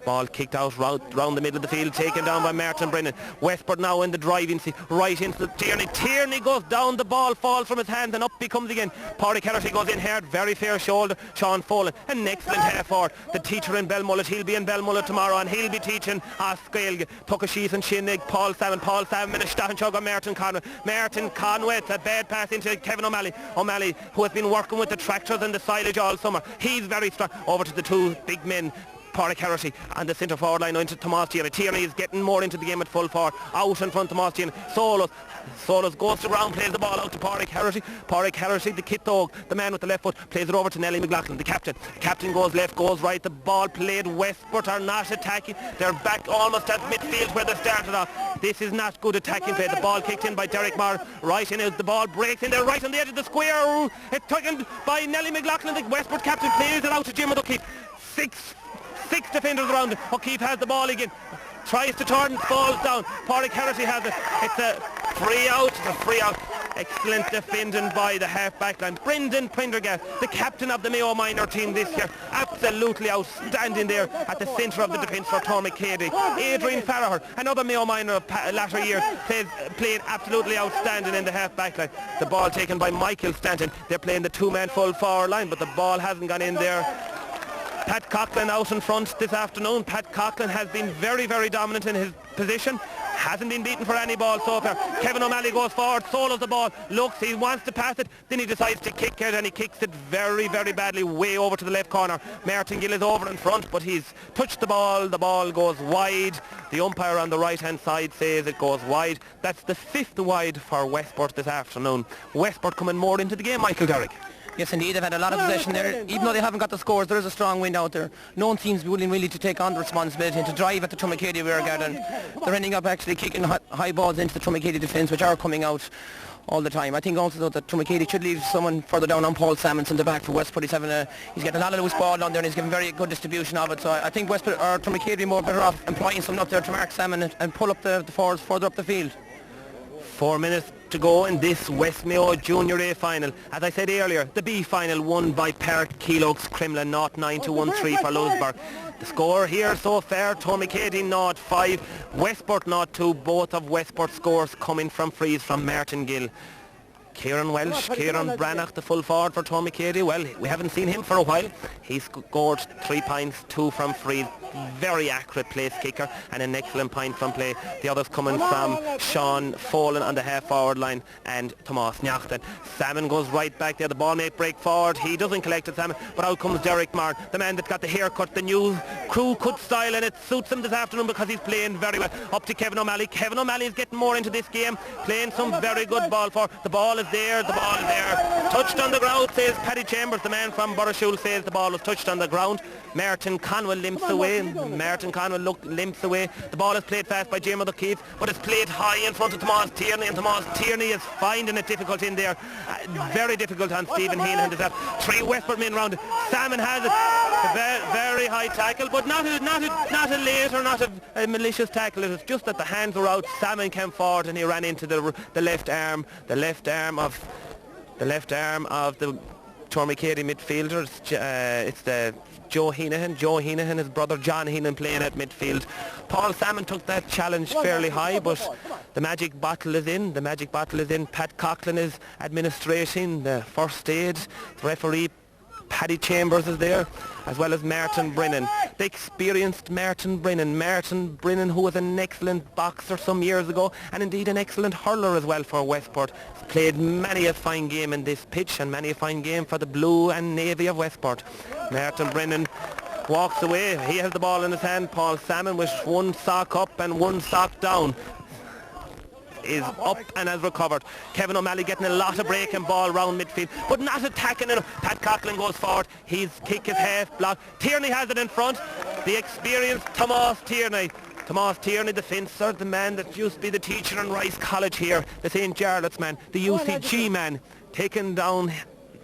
Ball kicked out round the middle of the field, taken down by Martin Brennan. Westport now in the driving seat, right into the Tierney. Tierney goes down, the ball falls from his hand, and up he comes again. Pádraig Kellerty goes in hard, very fair shoulder. Sean Folin, an excellent half forward. The teacher in Belmullet, he'll be in Belmullet tomorrow, and he'll be teaching Gaeilge. Tuckashees and Shinnig, Paul Salmon in a Stahanchug on Martin Conway. Martin Conway, it's a bad pass into Kevin O'Malley. O'Malley, who has been working with the tractors and the silage all summer. He's very strong. Over to the two big men, Pádraig Kellerty and the centre forward line into Tomas Tierney. Tierney is getting more into the game at full forward. Out in front, Tomas Tierney. Solos goes to ground, plays the ball out to Pádraig Kellerty. Pádraig Kellerty, the kit dog, the man with the left foot, plays it over to Nelly McLaughlin, the captain. The captain goes left, goes right. The ball played. Westport are not attacking. They're back almost at midfield where they started off. This is not good attacking play. The ball kicked in by Derek Marr. Right in it, the ball breaks in there, right on the edge of the square. It's taken by Nelly McLaughlin. The Westport captain plays it out to Diarmuid O'Keefe. Six defenders around him. O'Keefe has the ball again. Tries to turn, falls down. Pádraig Kellerty has it. It's a free out. Excellent defending by the half-back line. Brendan Prendergast, the captain of the Mayo minor team this year. Absolutely outstanding there at the centre of the defence for Tuamagady. Adrian Farragher, another Mayo minor of latter years, played absolutely outstanding in the half-back line. The ball taken by Michael Stanton. They're playing the two-man full forward line, but the ball hasn't gone in there. Pat Coughlin out in front this afternoon. Pat Coughlin has been very, very dominant in his position. Hasn't been beaten for any ball so far. Kevin O'Malley goes forward, solos the ball, looks, he wants to pass it, then he decides to kick it, and he kicks it very, very badly way over to the left corner. Martin Gill is over in front, but he's touched the ball goes wide. The umpire on the right-hand side says it goes wide. That's the 5th wide for Westport this afternoon. Westport coming more into the game, Michael Garrick. Yes, indeed, they've had a lot of possession there. Even though they haven't got the scores, there is a strong wind out there. No one seems to be willing really to take on the responsibility and to drive at the Tuamagady rearguard, and they're ending up actually kicking high balls into the Tuamagady defence, which are coming out all the time. I think also that Tuamagady should leave someone further down on Paul Salmons in the back for Westport. He's getting a lot of loose ball down there, and he's giving very good distribution of it. So I think Westport or Tuamagady more better off employing someone up there to mark Salmon and pull up the forwards further up the field. 4 minutes to go in this West Mayo Junior A final. As I said earlier, the B final won by Park Keeloaks Cremlin 0-9 to 1-3 for Louisburgh. The score here so far, Tuamagady 0-5, Westport 0-2, both of Westport scores coming from frees from Martin Gill. Kieran Welsh, Kieran Branagh, the full forward for Tuamagady. Well, we haven't seen him for a while. He scored 3 points, 2 from free. Very accurate place kicker and an excellent point from play. The others coming from Sean Folin on the half forward line and Tomas Nyachten. Salmon goes right back there. The ball may break forward. He doesn't collect it, Salmon, but out comes Derek Marr, the man that's got the haircut, the new crew cut style, and it suits him this afternoon because he's playing very well. Up to Kevin O'Malley. Kevin O'Malley is getting more into this game, playing some very good ball for. The ball is there. Touched on the ground, says Paddy Chambers. The man from Burrishoole says the ball was touched on the ground. Martin Conwell limps away. Limps away. The ball is played fast by Diarmuid O'Keefe, but it's played high in front of Tomas Tierney, and Tomas Tierney is finding it difficult in there. Very difficult on Stephen Heenan himself. 3 Westport men round it. Salmon has it. A very high tackle, but not a late or not a malicious tackle. It was just that the hands were out. Salmon came forward and he ran into the left arm of the Tormicady midfielder. It's the Joe Heenahan, his brother John Heenahan playing at midfield. Paul Salmon took that challenge fairly high, but the magic bottle is in. Pat Coughlin is administrating the first aid. The referee Paddy Chambers is there, as well as Martin Brennan. The experienced Martin Brennan, who was an excellent boxer some years ago, and indeed an excellent hurler as well for Westport. He's played many a fine game in this pitch and many a fine game for the Blue and Navy of Westport. Martin Brennan walks away. He has the ball in his hand. Paul Salmon with one sock up and one sock down is up and has recovered. Kevin O'Malley getting a lot of breaking ball round midfield, but not attacking enough. Pat Coughlin goes forward. His kick is half blocked. Tierney has it in front. The experienced Tomás Tierney, the fencer, the man that used to be the teacher in Rice College here, the St. Jarlath's man, the UCG man, taken down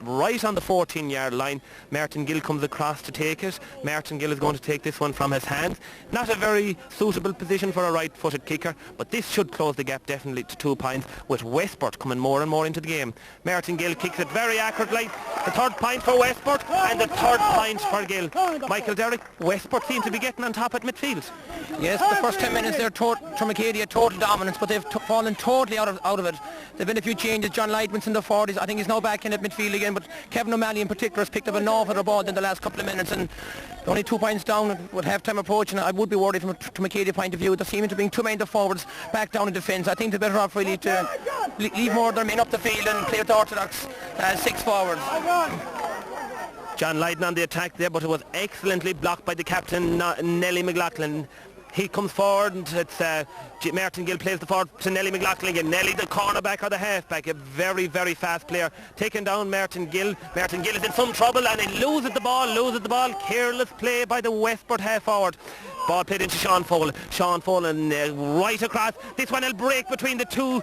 right on the 14-yard line. Martin Gill comes across to take it. Martin Gill is going to take this one from his hands. Not a very suitable position for a right-footed kicker, but this should close the gap definitely to 2 points, with Westport coming more and more into the game. Martin Gill kicks it very accurately. The 3rd point for Westport and the 3rd point for Gill. Michael Derrick, Westport seem to be getting on top at midfield. Yes, the first 10 minutes they're Tormicady had total dominance, but they've fallen totally out of it. There've been a few changes. John Lightman's in the 40s. I think he's now back in at midfield again, but Kevin O'Malley in particular has picked up an awful lot of ball in the last couple of minutes, and only 2 points down with half-time approaching. I would be worried from a Tormicady point of view. They're seeming to bring too many of the forwards back down in defence. I think they're better off really to leave more of their men up the field and play with the orthodox 6 forwards. John Lydon on the attack there, but it was excellently blocked by the captain, Nelly McLaughlin. He comes forward, and it's Martin Gill plays the forward to Nelly McLaughlin again. Nelly, the cornerback or the halfback, a very, very fast player. Taking down Martin Gill. Martin Gill is in some trouble, and he loses the ball. Careless play by the Westport half forward. Ball played into Sean Folan. Right across. This one will break between the two.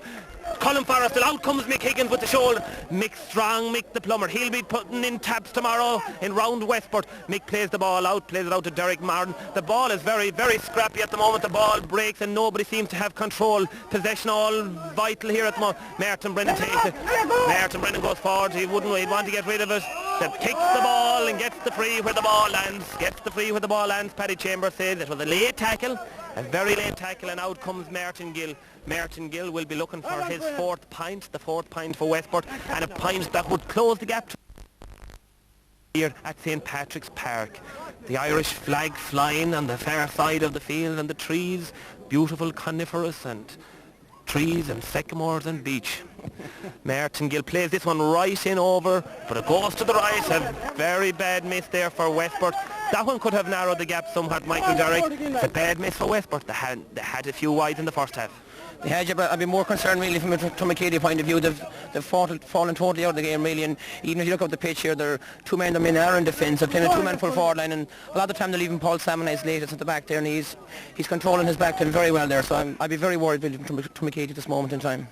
Colin Forrest, out comes Mick Higgins with the shoulder. Mick strong, Mick the plumber. He'll be putting in taps tomorrow in round Westport. Mick plays the ball out, plays it out to Derek Martin. The ball is very, very scrappy at the moment. The ball breaks and nobody seems to have control. Possession all vital here at the moment. Martin Brennan takes it. Martin Brennan goes forward. He'd want to get rid of it. Kicks the ball and gets the free where the ball lands. Paddy Chambers says it was a late tackle. A very late tackle, and out comes Martin Gill. Martin Gill will be looking for his 4th point, the 4th point for Westport, and a point that would close the gap here at St. Patrick's Park. The Irish flag flying on the far side of the field, and the trees, beautiful coniferous and trees and sycamores and beach. Martin Gill plays this one right in over, but it goes to the right. A very bad miss there for Westport. That one could have narrowed the gap somewhat, Michael Derrick. It's a bad miss for Westport. They had a few wides in the first half. They had, but I'd be more concerned really from a Tormicady point of view. They've fallen totally out of the game really, and even if you look up the pitch here, there are 2 men, the men are in defence. They're playing a 2-man full forward line, and a lot of the time they're leaving Paul Salmon as latest at the back there, and he's controlling his back line very well there, so I'd be very worried with Tormicady at this moment in time.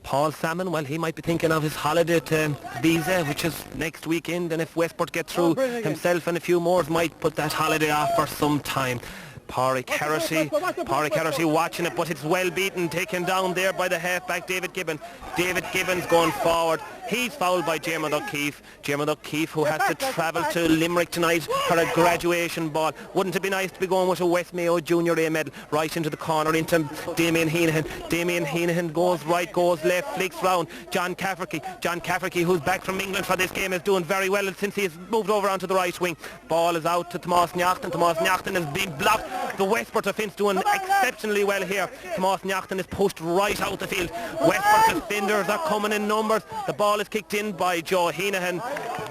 Paul Salmon, well, he might be thinking of his holiday to Ibiza, which is next weekend, and if Westport get through, himself and a few more might put that holiday off for some time. Pádraig Heresy watching it, but it's well beaten, taken down there by the halfback David Gibbons. David Gibbons going forward. He's fouled by Diarmuid O'Keefe. Diarmuid O'Keefe, who has to travel to Limerick tonight for a graduation ball. Wouldn't it be nice to be going with a West Mayo Junior A medal right into the corner, into Damien Heenahan. Damien Heenahan goes right, goes left, flicks round. John Cafferty, who's back from England for this game, is doing very well since he has moved over onto the right wing. Ball is out to Tomás Niachtain. Tomás Niachtain is being blocked. The Westport defence doing exceptionally well here. Tomás Niachtain is pushed right out the field. Westport defenders are coming in numbers. The ball is kicked in by Joe Heenahan.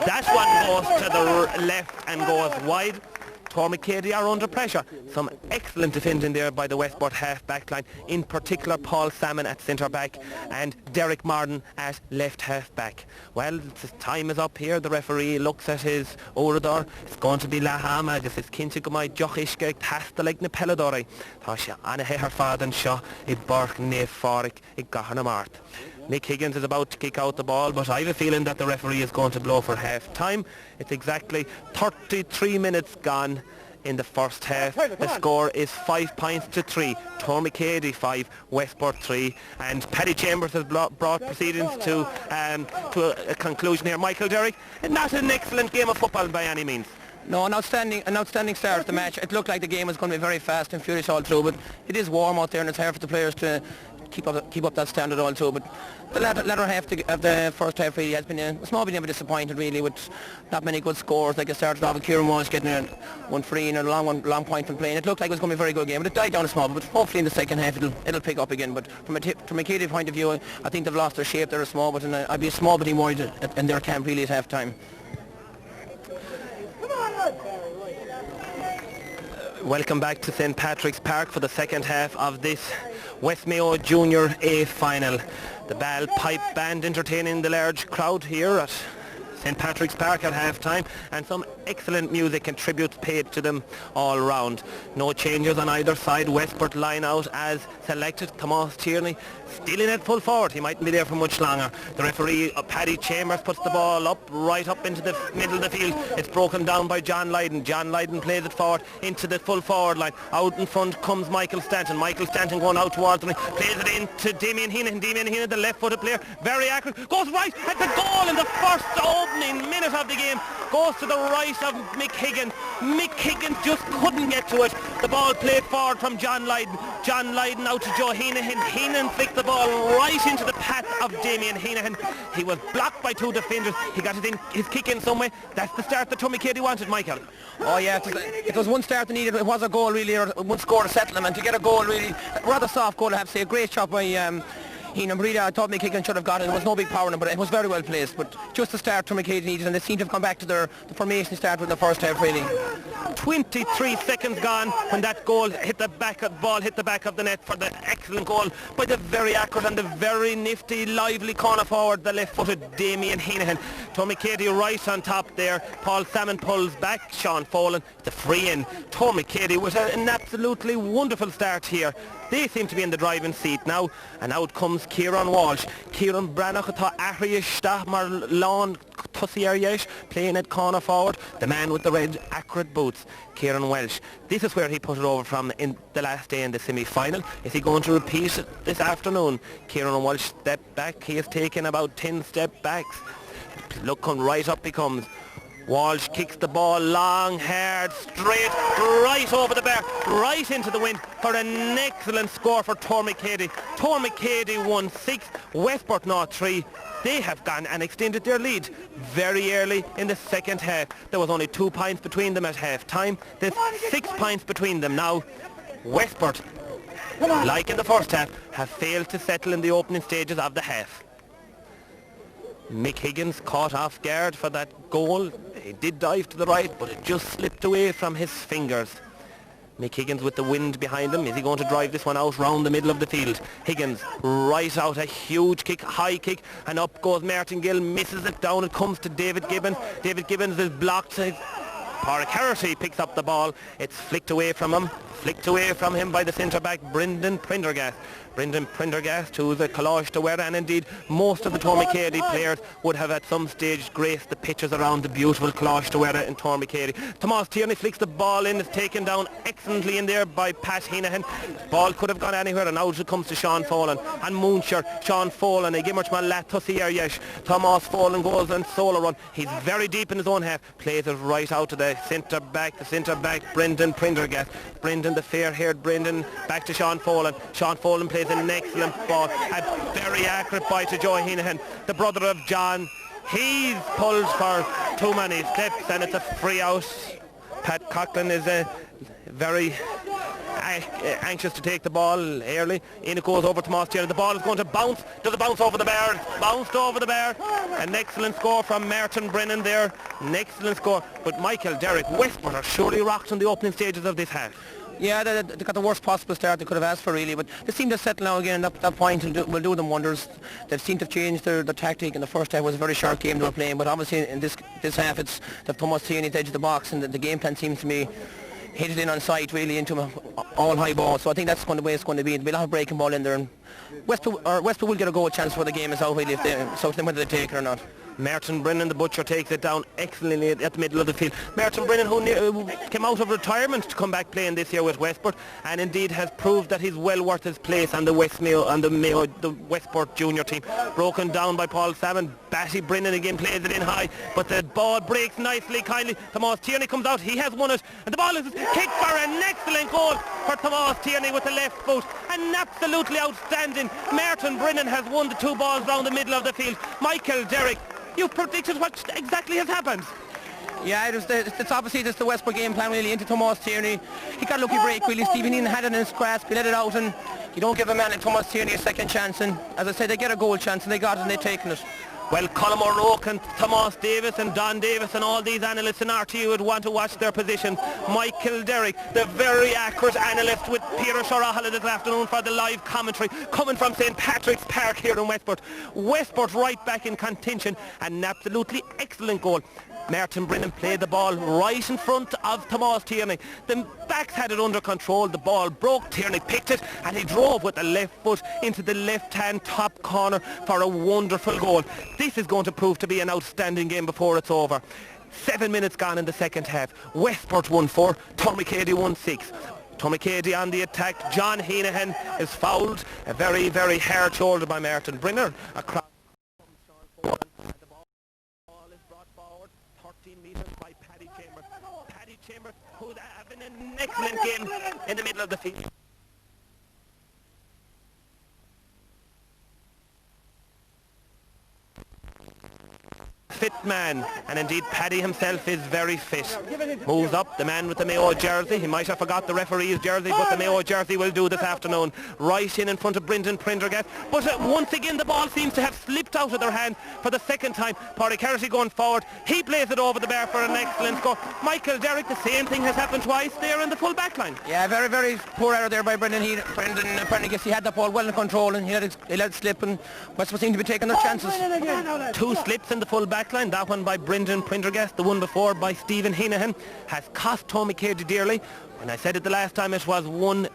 That one goes to the left and goes wide. Tormicady are under pressure. Some excellent defending there by the Westport half-back line, in particular Paul Salmon at centre-back and Derek Martin at left half-back. Well, time is up here. The referee looks at his Órador. It's going to be Laham agus is cinse go mai jochiske tasta like na peladori. Tá sé anna her fadan seo I bark ne fáric I gahana mart. Mick Higgins is about to kick out the ball, but I have a feeling that the referee is going to blow for half-time. It's exactly 33 minutes gone in the first half. The score is 5 points to 3. Tuar 5, Westport 3, and Paddy Chambers has brought proceedings to a conclusion here. Michael, Derek, not an excellent game of football by any means. No, an outstanding start to the match. It looked like the game was going to be very fast and furious all through, but it is warm out there and it's hard for the players to keep up that standard all through. But the latter half of the first half really has been a small bit of a disappointment really, with not many good scores. Like it started off with Kieran Walsh getting one free and a long point from playing. It looked like it was going to be a very good game, but it died down a small bit. But hopefully in the second half it'll pick up again. But from a Mhic point of view, I think they've lost their shape. They're a small bit, and I'd be a small bit worried in their camp really at half time. Welcome back to St Patrick's Park for the second half of this West Mayo Junior A final. The Ball Pipe Band entertaining the large crowd here at St Patrick's Park at half-time, and some excellent music and tributes paid to them all round. No changes on either side. Westport line out as selected. Tomas Tierney still in at full forward. He mightn't be there for much longer. The referee, Paddy Chambers, puts the ball right up into the middle of the field. It's broken down by John Lydon. John Lydon plays it forward into the full forward line. Out in front comes Michael Stanton. Michael Stanton going out towards him. Plays it into Damien Heenan. Damien Heenan, the left-footed player, very accurate. Goes right at the goal in the first opening minute of the game. Goes to the right of Mhic Higgins. Mhic Higgins just couldn't get to it. The ball played forward from John Lydon. John Lydon out to Joe Heenan. Heenan flicked the ball right into the path of Damien Heenan. He was blocked by two defenders. He got his kick in some way. That's the start that Tuar Mhic wanted, Michael. Oh yeah, it was one start they needed. It was a goal really, or one score to settle them, and to get a goal really, rather soft goal I have to say. A great shot by Heenan. Really, I thought Mhic should have got it. There was no big power in it, but it was very well placed. But just the start Tuar Mhic needed, and they seem to have come back to the formation start with the first half really. 23 seconds gone when that goal hit the back of the net for the excellent goal by the very accurate and the very nifty, lively corner forward, the left-footed Damien Heenan. Tuar Mhic right on top there. Paul Salmon pulls back. Sean Folan, the free in. Tuar Mhic with an absolutely wonderful start here. They seem to be in the driving seat now, and out comes Kieran Walsh. Kieran Branagh atá ahraíocht mar lán tusaíocht, playing at corner forward, the man with the red accurate boots, Kieran Walsh. This is where he put it over from in the last day in the semi-final. Is he going to repeat it this afternoon? Kieran Walsh stepped back. He has taken about 10 step backs. Looking right up he comes. Walsh kicks the ball long, hard, straight, right over the bar, right into the wind for an excellent score for Tuar Mhic. Tuar Mhic won 6, Westport 0-3. They have gone and extended their lead very early in the second half. There was only 2 points between them at half time. There's 6 points between them now. Westport, like in the first half, have failed to settle in the opening stages of the half. Mhic Higgins caught off guard for that goal. He did dive to the right, but it just slipped away from his fingers. Mhic Higgins with the wind behind him. Is he going to drive this one out round the middle of the field? Higgins right out, a huge kick, high kick, and up goes Martin Gill, misses it down. It comes to David Gibbons. David Gibbons is blocked. Pádraig Harrity picks up the ball. It's flicked away from him by the centre-back, Brendan Prendergast. Brendan Prendergast, who's a Colage to wear, and indeed most of the Tuar Mhic players would have at some stage graced the pitches around the beautiful Colage to wear in Tuar Mhic. Tomas Tierney flicks the ball in. It's taken down excellently in there by Pat Heenan. Ball could have gone anywhere, and out it comes to Sean Folan. And Moonsher, Sean Folan, a gimmerch man lat tusaíocht. Tomas Folan goes and solo run. He's very deep in his own half. Plays it right out to the centre-back, Brendan Prendergast. Brendan, the fair-haired Brendan, back to Sean Folan. Sean Folan plays an excellent ball. A very accurate ball to Joe Heenan, the brother of John. He's pulled for too many steps, and it's a free out. Pat Coughlin is very anxious to take the ball early. In it goes over to Moss Tierney. The ball is going to bounce. Does it bounce over the bar? Bounced over the bar. An excellent score from Martin Brennan there. An excellent score. But Michael, Derek, Westport are surely rocked in the opening stages of this half. Yeah, they got the worst possible start they could have asked for really, but they seem to settle now again, and that point will do them wonders. They seem to have changed their tactic. In the first half it was a very short game they were playing, but obviously in this half they've Tomas Tierney at the edge of the box, and the game plan seems to be headed in on sight really into all high ball. So I think that's the way it's going to be. There'll be a lot of breaking ball in there, and Westport will get a goal chance for the game is out really, if they, so whether they take it or not. Merton Brennan, the butcher, takes it down excellently at the middle of the field. Merton Brennan, who came out of retirement to come back playing this year with Westport, and indeed has proved that he's well worth his place on the the Westport junior team. Broken down by Paul Salmon. Batty Brennan again plays it in high, but the ball breaks nicely, kindly. Tomas Tierney comes out, he has won it, and the ball is kicked for an excellent goal for Tomas Tierney with the left foot, and absolutely outstanding. Merton Brennan has won the 2 balls down the middle of the field. Michael Derrick, you predicted what exactly has happened. Yeah, it's obviously just the Westport game plan really into Tomas Tierney. He got a lucky break really. Stephen Ian had it in his grasp, he let it out, and you don't give a man like Tomas Tierney a second chance, and as I said, they get a goal chance and they got it and they've taken it. Well, Colm O'Rourke and Tomas Davis and Don Davis and all these analysts in RTU would want to watch their position. Michael Derrick, the very accurate analyst with Peter Shorahal this afternoon for the live commentary, coming from St. Patrick's Park here in Westport. Westport right back in contention, and an absolutely excellent goal. Merton Brennan played the ball right in front of Tomas Tierney. The backs had it under control. The ball broke. Tierney picked it and he drove with the left foot into the left-hand top corner for a wonderful goal. This is going to prove to be an outstanding game before it's over. 7 minutes gone in the second half. Westport 1-4, Tuar 1-6. Tuar on the attack. John Heenahan is fouled. A very, very hard shoulder by Merton Brennan. Across 13 metres by Paddy Chambers. Paddy Chambers, who's having an excellent game in the middle of the field. Fit man, and indeed Paddy himself is very fit. Moves up, the man with the Mayo jersey. He might have forgot the referee's jersey, but the Mayo jersey will do this afternoon. Right in front of Brendan Prendergast. But once again the ball seems to have slipped out of their hand for the second time. Paddy Carty going forward. He plays it over the bar for an excellent score. Michael Derrick, the same thing has happened twice there in the full back line. Yeah, very, very poor error there by Brendan Prendergast. He had the ball well in control and he let it slip, and Westport seemed to be taking their chances. 2 slips in the full back line. That one by Brendan Prendergast, the one before by Stephen Heenahan, has cost Tuar dearly. When I said it the last time, it was 1-6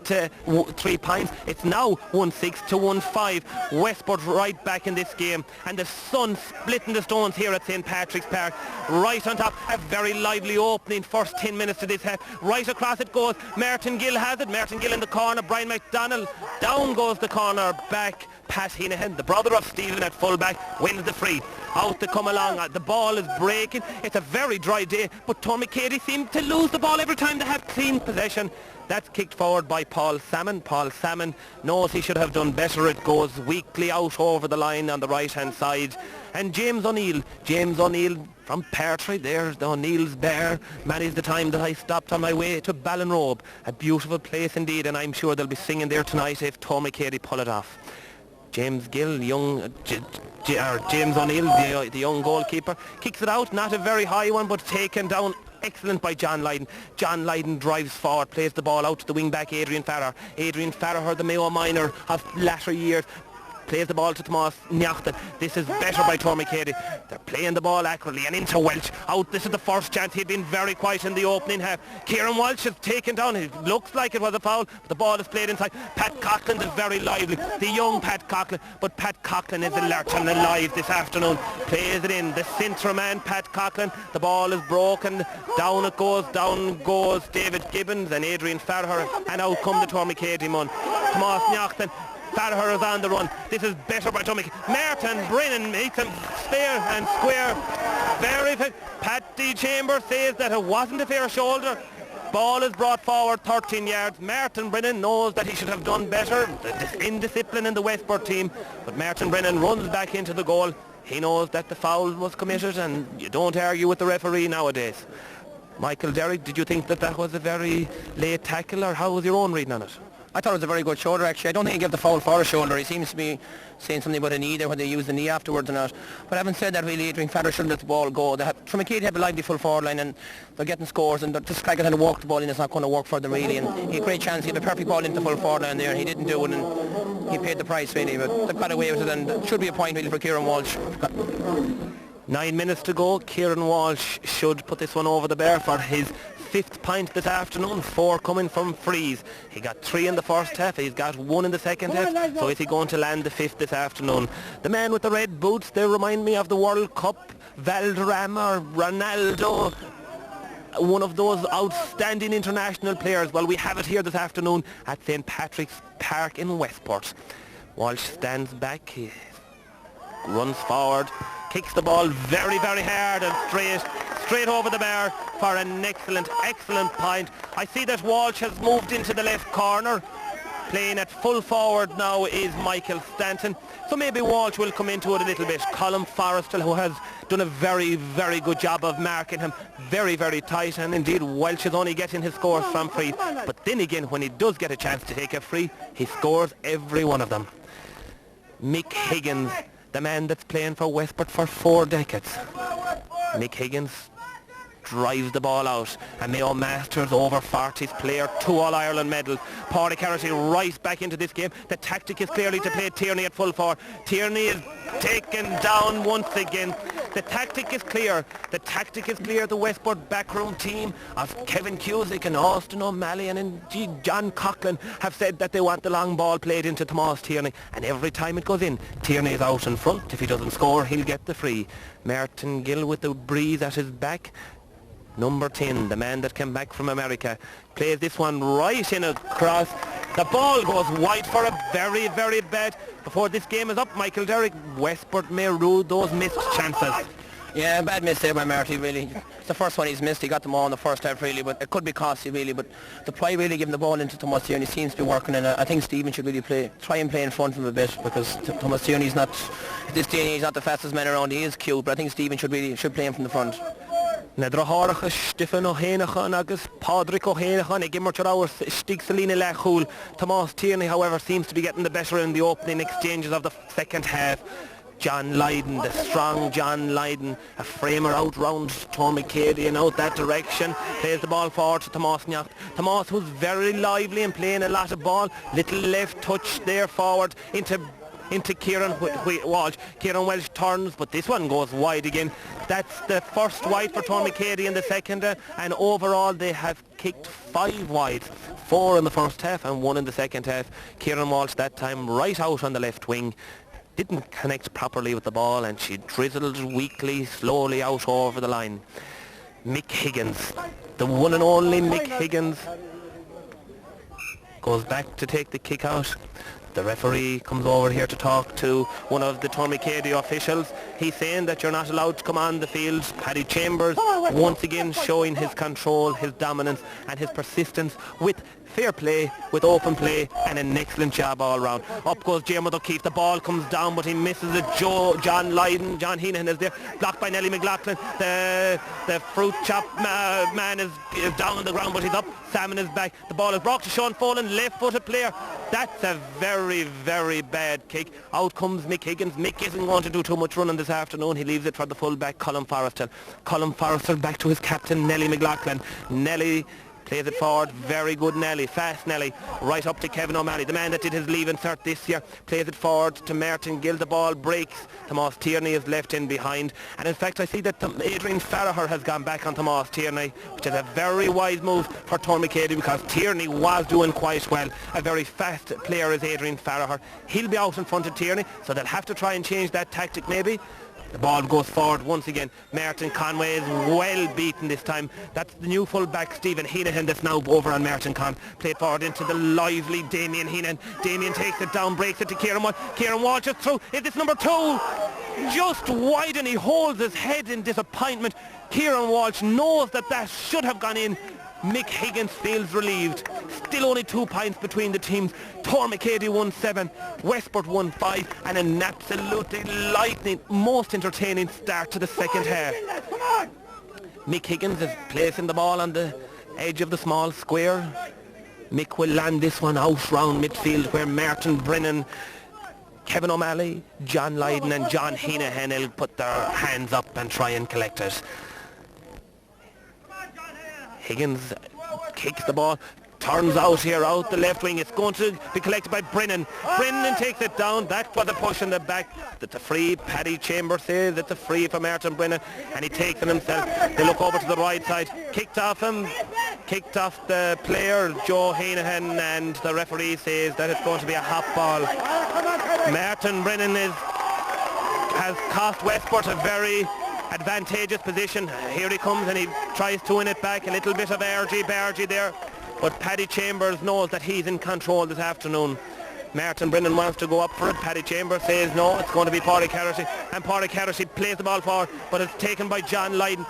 to 3 points. It's now 1-6 to 1-5. Westport right back in this game, and the sun splitting the stones here at St. Patrick's Park. Right on top, a very lively opening first 10 minutes of this half. Right across it goes. Martin Gill has it. Martin Gill in the corner. Brian McDonald. Down goes the corner back. Pat Heenahan, the brother of Stephen at fullback, wins the free. Out to come along. The ball is breaking. It's a very dry day, but Tuar seem to lose the ball every time they have clean possession. That's kicked forward by Paul Salmon. Paul Salmon knows he should have done better. It goes weakly out over the line on the right-hand side. And James O'Neill from Pertry, there's the O'Neill's Bear. Many's the time that I stopped on my way to Ballinrobe. A beautiful place indeed, and I'm sure they'll be singing there tonight if Tuar pull it off. James Gill, James O'Neill, the young goalkeeper, kicks it out. Not a very high one, but taken down. Excellent by John Lydon. John Lydon drives forward, plays the ball out to the wing-back Adrian Farrar. Adrian Farrar, the Mayo minor of latter years, plays the ball to Tomas Niachtan. This is better by Tuar. They're playing the ball accurately and into Welch. Out, this is the first chance. He'd been very quiet in the opening half. Kieran Walsh is taken down. It looks like it was a foul, but the ball is played inside. Pat Coughlin is very lively. The young Pat Coughlin, but Pat Coughlin is alert and alive this afternoon. Plays it in. The centre man, Pat Coughlin. The ball is broken. Down goes David Gibbons and Adrian Farrar, and out come the Tuar man. Tomas Niachtan. Farrar is on the run. This is better by Tuar. Merton Brennan makes him fair and square. Very fit. Paddy Chambers says that it wasn't a fair shoulder. Ball is brought forward 13 yards. Merton Brennan knows that he should have done better. This indiscipline in the Westport team. But Merton Brennan runs back into the goal. He knows that the foul was committed, and you don't argue with the referee nowadays. Michael Derrick, did you think that was a very late tackle, or how was your own reading on it? I thought it was a very good shoulder actually. I don't think he gave the foul for a shoulder. He seems to be saying something about a knee there, whether they use the knee afterwards or not. But having said that, really, Adrian Farrar shouldn't let the ball go. Tuar have a lively full forward line, and they're getting scores, and they're just trying to walk the ball in. It's not going to work for them really, and he had a great chance. He had a perfect ball into the full forward line there, and he didn't do it, and he paid the price really. But they've got away with it, and it should be a point really for Kieran Walsh. 9 minutes to go. Kieran Walsh should put this one over the bar for his fifth point this afternoon, 4 coming from frees. He got 3 in the first half, he's got 1 in the second half, so is he going to land the 5th this afternoon? The man with the red boots, they remind me of the World Cup, Valderrama or Ronaldo, one of those outstanding international players. Well, we have it here this afternoon at St. Patrick's Park in Westport. Walsh stands back, he runs forward, kicks the ball very, very hard and straight over the bar for an excellent point. I see that Walsh has moved into the left corner. Playing at full forward now is Michael Stanton, so maybe Walsh will come into it a little bit. Colin Forrestal, who has done a very, very good job of marking him, very, very tight, and indeed Walsh is only getting his scores from free, but then again when he does get a chance to take a free, he scores every one of them. Mhic Higgins, the man that's playing for Westport for 4 decades. Mhic Higgins drives the ball out, and Mayo Masters over 40s player, 2 All-Ireland medals. Pádraig Carity right back into this game. The tactic is clearly to play Tierney at full forward. Tierney is taken down once again. The tactic is clear. The Westport backroom team of Kevin Cusick and Austin O'Malley and indeed John Coughlin have said that they want the long ball played into Tomás Tierney, and every time it goes in, Tierney is out in front. If he doesn't score, he'll get the free. Martin Gill with the breeze at his back. Number 10, the man that came back from America, plays this one right in across. The ball goes wide for a very, very bad. Before this game is up, Michael Derrick, Westport may rue those missed chances. Yeah, bad miss there by Marty, really. It's the first one he's missed. He got them all in the first half, really, but it could be costly, really. But the play really giving the ball into Tomás Tierney seems to be working, and I think Stephen should really try and play in front of him a bit, because Tomás Tierney's not, this day he's not the fastest man around. He is cute, but I think Stephen should play him from the front. Na drathárach Stephen O'Hanachan agus Pádraig O'Hanachan ag immert ar stig Selina Lachul. Tomás Tierney, however, seems to be getting the better in the opening exchanges of the second half. John Lydon, the strong John Lydon, a framer out round Tuar Cady and out that direction, plays the ball forward to Tomás Nyacht. Tomás, who's very lively and playing a lot of ball, little left touch there forward into Kieran Walsh. Kieran Walsh turns, but this one goes wide again. That's the first wide for Tuar Cady in the second, and overall they have kicked 5 wides, 4 in the first half and 1 in the second half. Kieran Walsh that time right out on the left wing, didn't connect properly with the ball, and she drizzled weakly, slowly out over the line. Mhic Higgins, the one and only Mhic Higgins, goes back to take the kick out. The referee comes over here to talk to one of the Tuar Cady officials. He's saying that you're not allowed to come on the field. Paddy Chambers once again showing his control, his dominance and his persistence with fair play, with open play, and an excellent job all round. Up goes Diarmuid O'Keefe. The ball comes down, but he misses it. John Lydon, John Heenan is there, blocked by Nellie McLaughlin. The fruit chop man is down on the ground, but he's up. Salmon is back. The ball is brought to Sean Folan, left-footed player. That's a very, very bad kick. Out comes Mhic Higgins. Mhic isn't going to do too much running this afternoon. He leaves it for the full-back, Colin Forrestal. Colin Forrestal back to his captain, Nellie McLaughlin. Nellie plays it forward, very good Nelly, fast Nelly, right up to Kevin O'Malley, the man that did his leave insert this year, plays it forward to Martin Gill, the ball breaks, Tomás Tierney is left in behind, and in fact I see that Adrian Farragher has gone back on Tomás Tierney, which is a very wise move for Tuar Cady, because Tierney was doing quite well. A very fast player is Adrian Farragher. He'll be out in front of Tierney, so they'll have to try and change that tactic maybe. The ball goes forward once again. Martin Conway is well beaten this time. That's the new full-back Stephen Heenan that's now over on Martin Con. Played forward into the lively Damien Heenan. Damien takes it down, breaks it to Kieran Walsh. Kieran Walsh is through. Is this number 2? Just wide, and he holds his head in disappointment. Kieran Walsh knows that should have gone in. Mhic Higgins feels relieved. Still only 2 points between the teams. Tuar Cady won 7, Westport won 5, and an absolutely lightning, most entertaining start to the second half. Mhic Higgins is placing the ball on the edge of the small square. Mhic will land this one out round midfield, where Martin Brennan, Kevin O'Malley, John Lydon and John Heenan will put their hands up and try and collect it. Higgins kicks the ball, turns out here, out the left wing. It's going to be collected by Brennan. Brennan takes it down. That was a push in the back. That's a free. Paddy Chambers says it's a free for Martin Brennan, and he takes it himself. They look over to the right side. Kicked off him. kicked off the player, Joe Heenahan, and the referee says that it's going to be a hot ball. Martin Brennan has cost Westport a very advantageous position. Here he comes and he tries to win it back. A little bit of argy-bargy there, but Paddy Chambers knows that he's in control this afternoon. Martin Brennan wants to go up for it. Paddy Chambers says no, it's going to be Pádraig Carity, and Pádraig Carity plays the ball forward, but it's taken by John Lydon.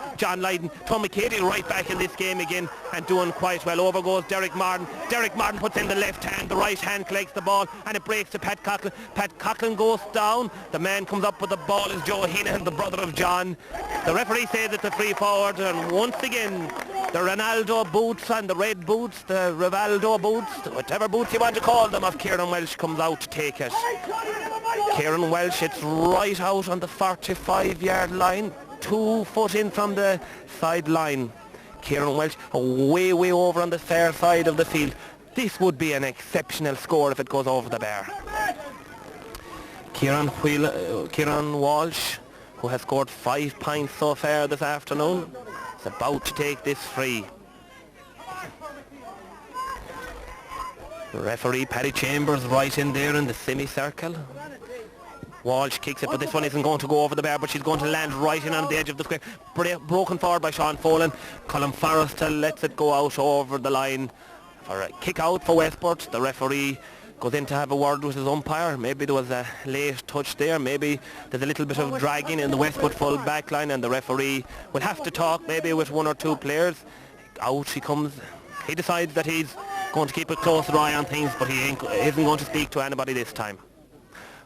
Tommy Cady right back in this game again and doing quite well. Over goes Derek Martin. Derek Martin puts in the left hand, the right hand collects the ball, and it breaks to Pat Coughlin. Pat Coughlin goes down. The man comes up with the ball is Joe Heenahan, the brother of John. The referee says it's a free forward, and once again the Ronaldo boots and the red boots, the Rivaldo boots, whatever boots you want to call them, of Kieran Welsh comes out to take it. Kieran Welsh, it's right out on the 45-yard line, 2 foot in from the sideline. Kieran Welsh way over on the far side of the field. This would be an exceptional score if it goes over the bar. Kieran Walsh, who has scored 5 points so far this afternoon, is about to take this free. Referee Paddy Chambers right in there in the semicircle. Walsh kicks it, but this one isn't going to go over the bar, but she's going to land right in on the edge of the square. Broken forward by Sean Folan. Colin Forrester lets it go out over the line for a kick out for Westport. The referee goes in to have a word with his umpire. Maybe there was a late touch there. Maybe there's a little bit of dragging in the Westport full back line, and the referee will have to talk maybe with 1 or 2 players. Out he comes. He decides that he's going to keep a closer eye on things, but he isn't going to speak to anybody this time.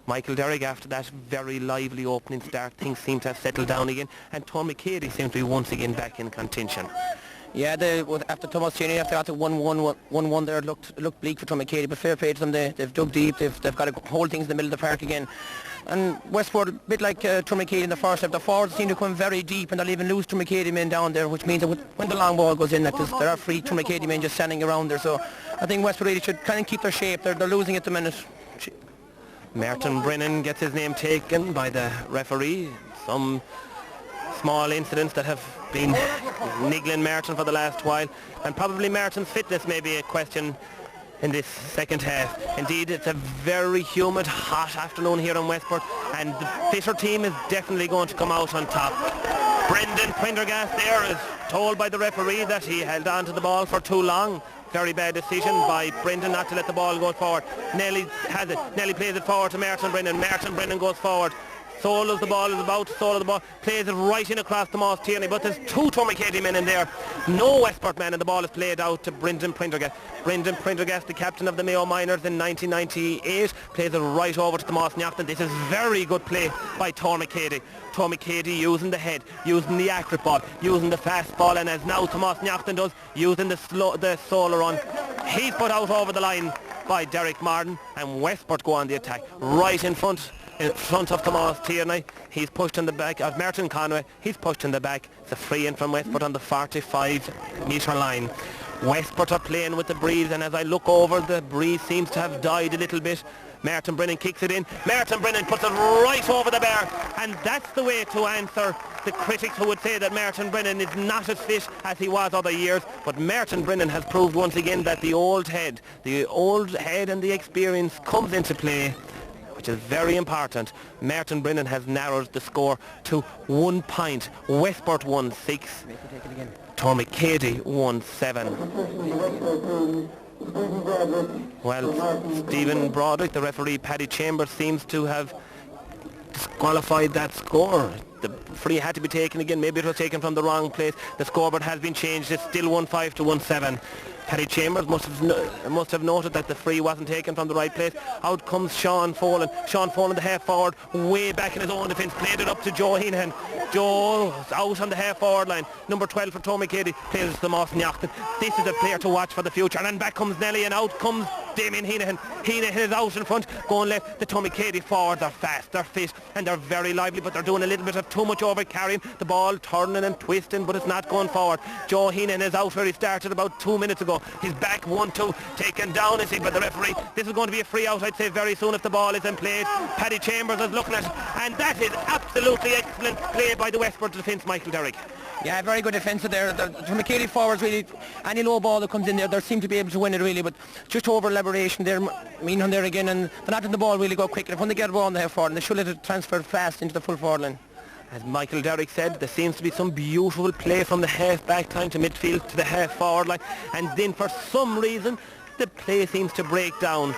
Michael Derrick, after that very lively opening start, things seem to have settled down again, and Tommy Cady seems to be once again back in contention. Yeah, after Thomas Cheney, after got to 1-1 there, it looked bleak for Tommy Cady, but fair play to them. They've dug deep. They've got to hold things in the middle of the park again. And Westport, a bit like Tommy Cady in the first half, the forwards seem to come very deep, and they'll even lose Tommy Cady men down there, which means that when the long ball goes in, that there are free Tommy Cady men just standing around there. So I think Westport really should kind of keep their shape. They're losing at the minute. Martin Brennan gets his name taken by the referee. Some small incidents that have been niggling Martin for the last while, and probably Martin's fitness may be a question in this second half. Indeed, it's a very humid, hot afternoon here in Westport, and the fitter team is definitely going to come out on top. Brendan Prendergast there is told by the referee that he held on to the ball for too long. Very bad decision by Brendan not to let the ball go forward. Nelly has it. Nelly plays it forward to Martin Brennan. Martin Brennan goes forward. Solos the ball, is about to solo the ball, plays it right in across the Moss Tierney, but there's 2 Tommy Cady men in there, no Westport men, and the ball is played out to Brendan Prendergast. Brendan Prendergast, the captain of the Mayo Miners in 1998, plays it right over to the Moss Nyachten. This is very good play by Tommy Cady. Tommy Cady using the head, using the accurate ball, using the fast ball, and as now Tomas Nyachten does, using the solo run. He's put out over the line by Derek Martin, and Westport go on the attack right in front of Tomas Tierney. He's pushed in the back of Martin Conway. He's pushed in the back. It's a free in from Westport on the 45-metre line. Westport are playing with the breeze, and as I look over, the breeze seems to have died a little bit. Martin Brennan kicks it in. Martin Brennan puts it right over the bar, and that's the way to answer the critics who would say that Martin Brennan is not as fit as he was other years. But Martin Brennan has proved once again that the old head and the experience comes into play, which is very important. Martin Brennan has narrowed the score to 1 point. Westport 1-6. Tommy Cady 1-7. Well, Stephen Broderick, the referee Paddy Chambers, seems to have disqualified that score. The free had to be taken again. Maybe it was taken from the wrong place. The scoreboard has been changed. It's still 1-5 to 1-7. Paddy Chambers must have noted that the free wasn't taken from the right place. Out comes Sean Folan. Sean Folan, the half forward, way back in his own defence, played it up to Joe Heenahan. Joe out on the half forward line. Number 12 for Tommy Cady, plays the Moss Nyachten. This is a player to watch for the future. And then back comes Nelly, and out comes Damien Heenahan. Heenahan is out in front, going left. The Tommy Cady forwards are fast, they're fit, and they're very lively, but they're doing a little bit of too much over carrying. The ball turning and twisting, but it's not going forward. Joe Heenahan is out where he started about 2 minutes ago. He's back 1-2, taken down, is he, by the referee. This is going to be a free out, I'd say, very soon if the ball isn't played. Paddy Chambers is looking at it, and that is absolutely excellent play by the Westport defence, Michael Derrick. Yeah, very good defensive there. The Tuamacady forwards really, any low ball that comes in there, they seem to be able to win it really, but just over elaboration there, on there again, and they're not letting the ball really go quick. If when they get a ball on the half forward, they should let it transfer fast into the full forward line. As Michael Derrick said, there seems to be some beautiful play from the half-back line to midfield to the half-forward line, and then for some reason, the play seems to break down.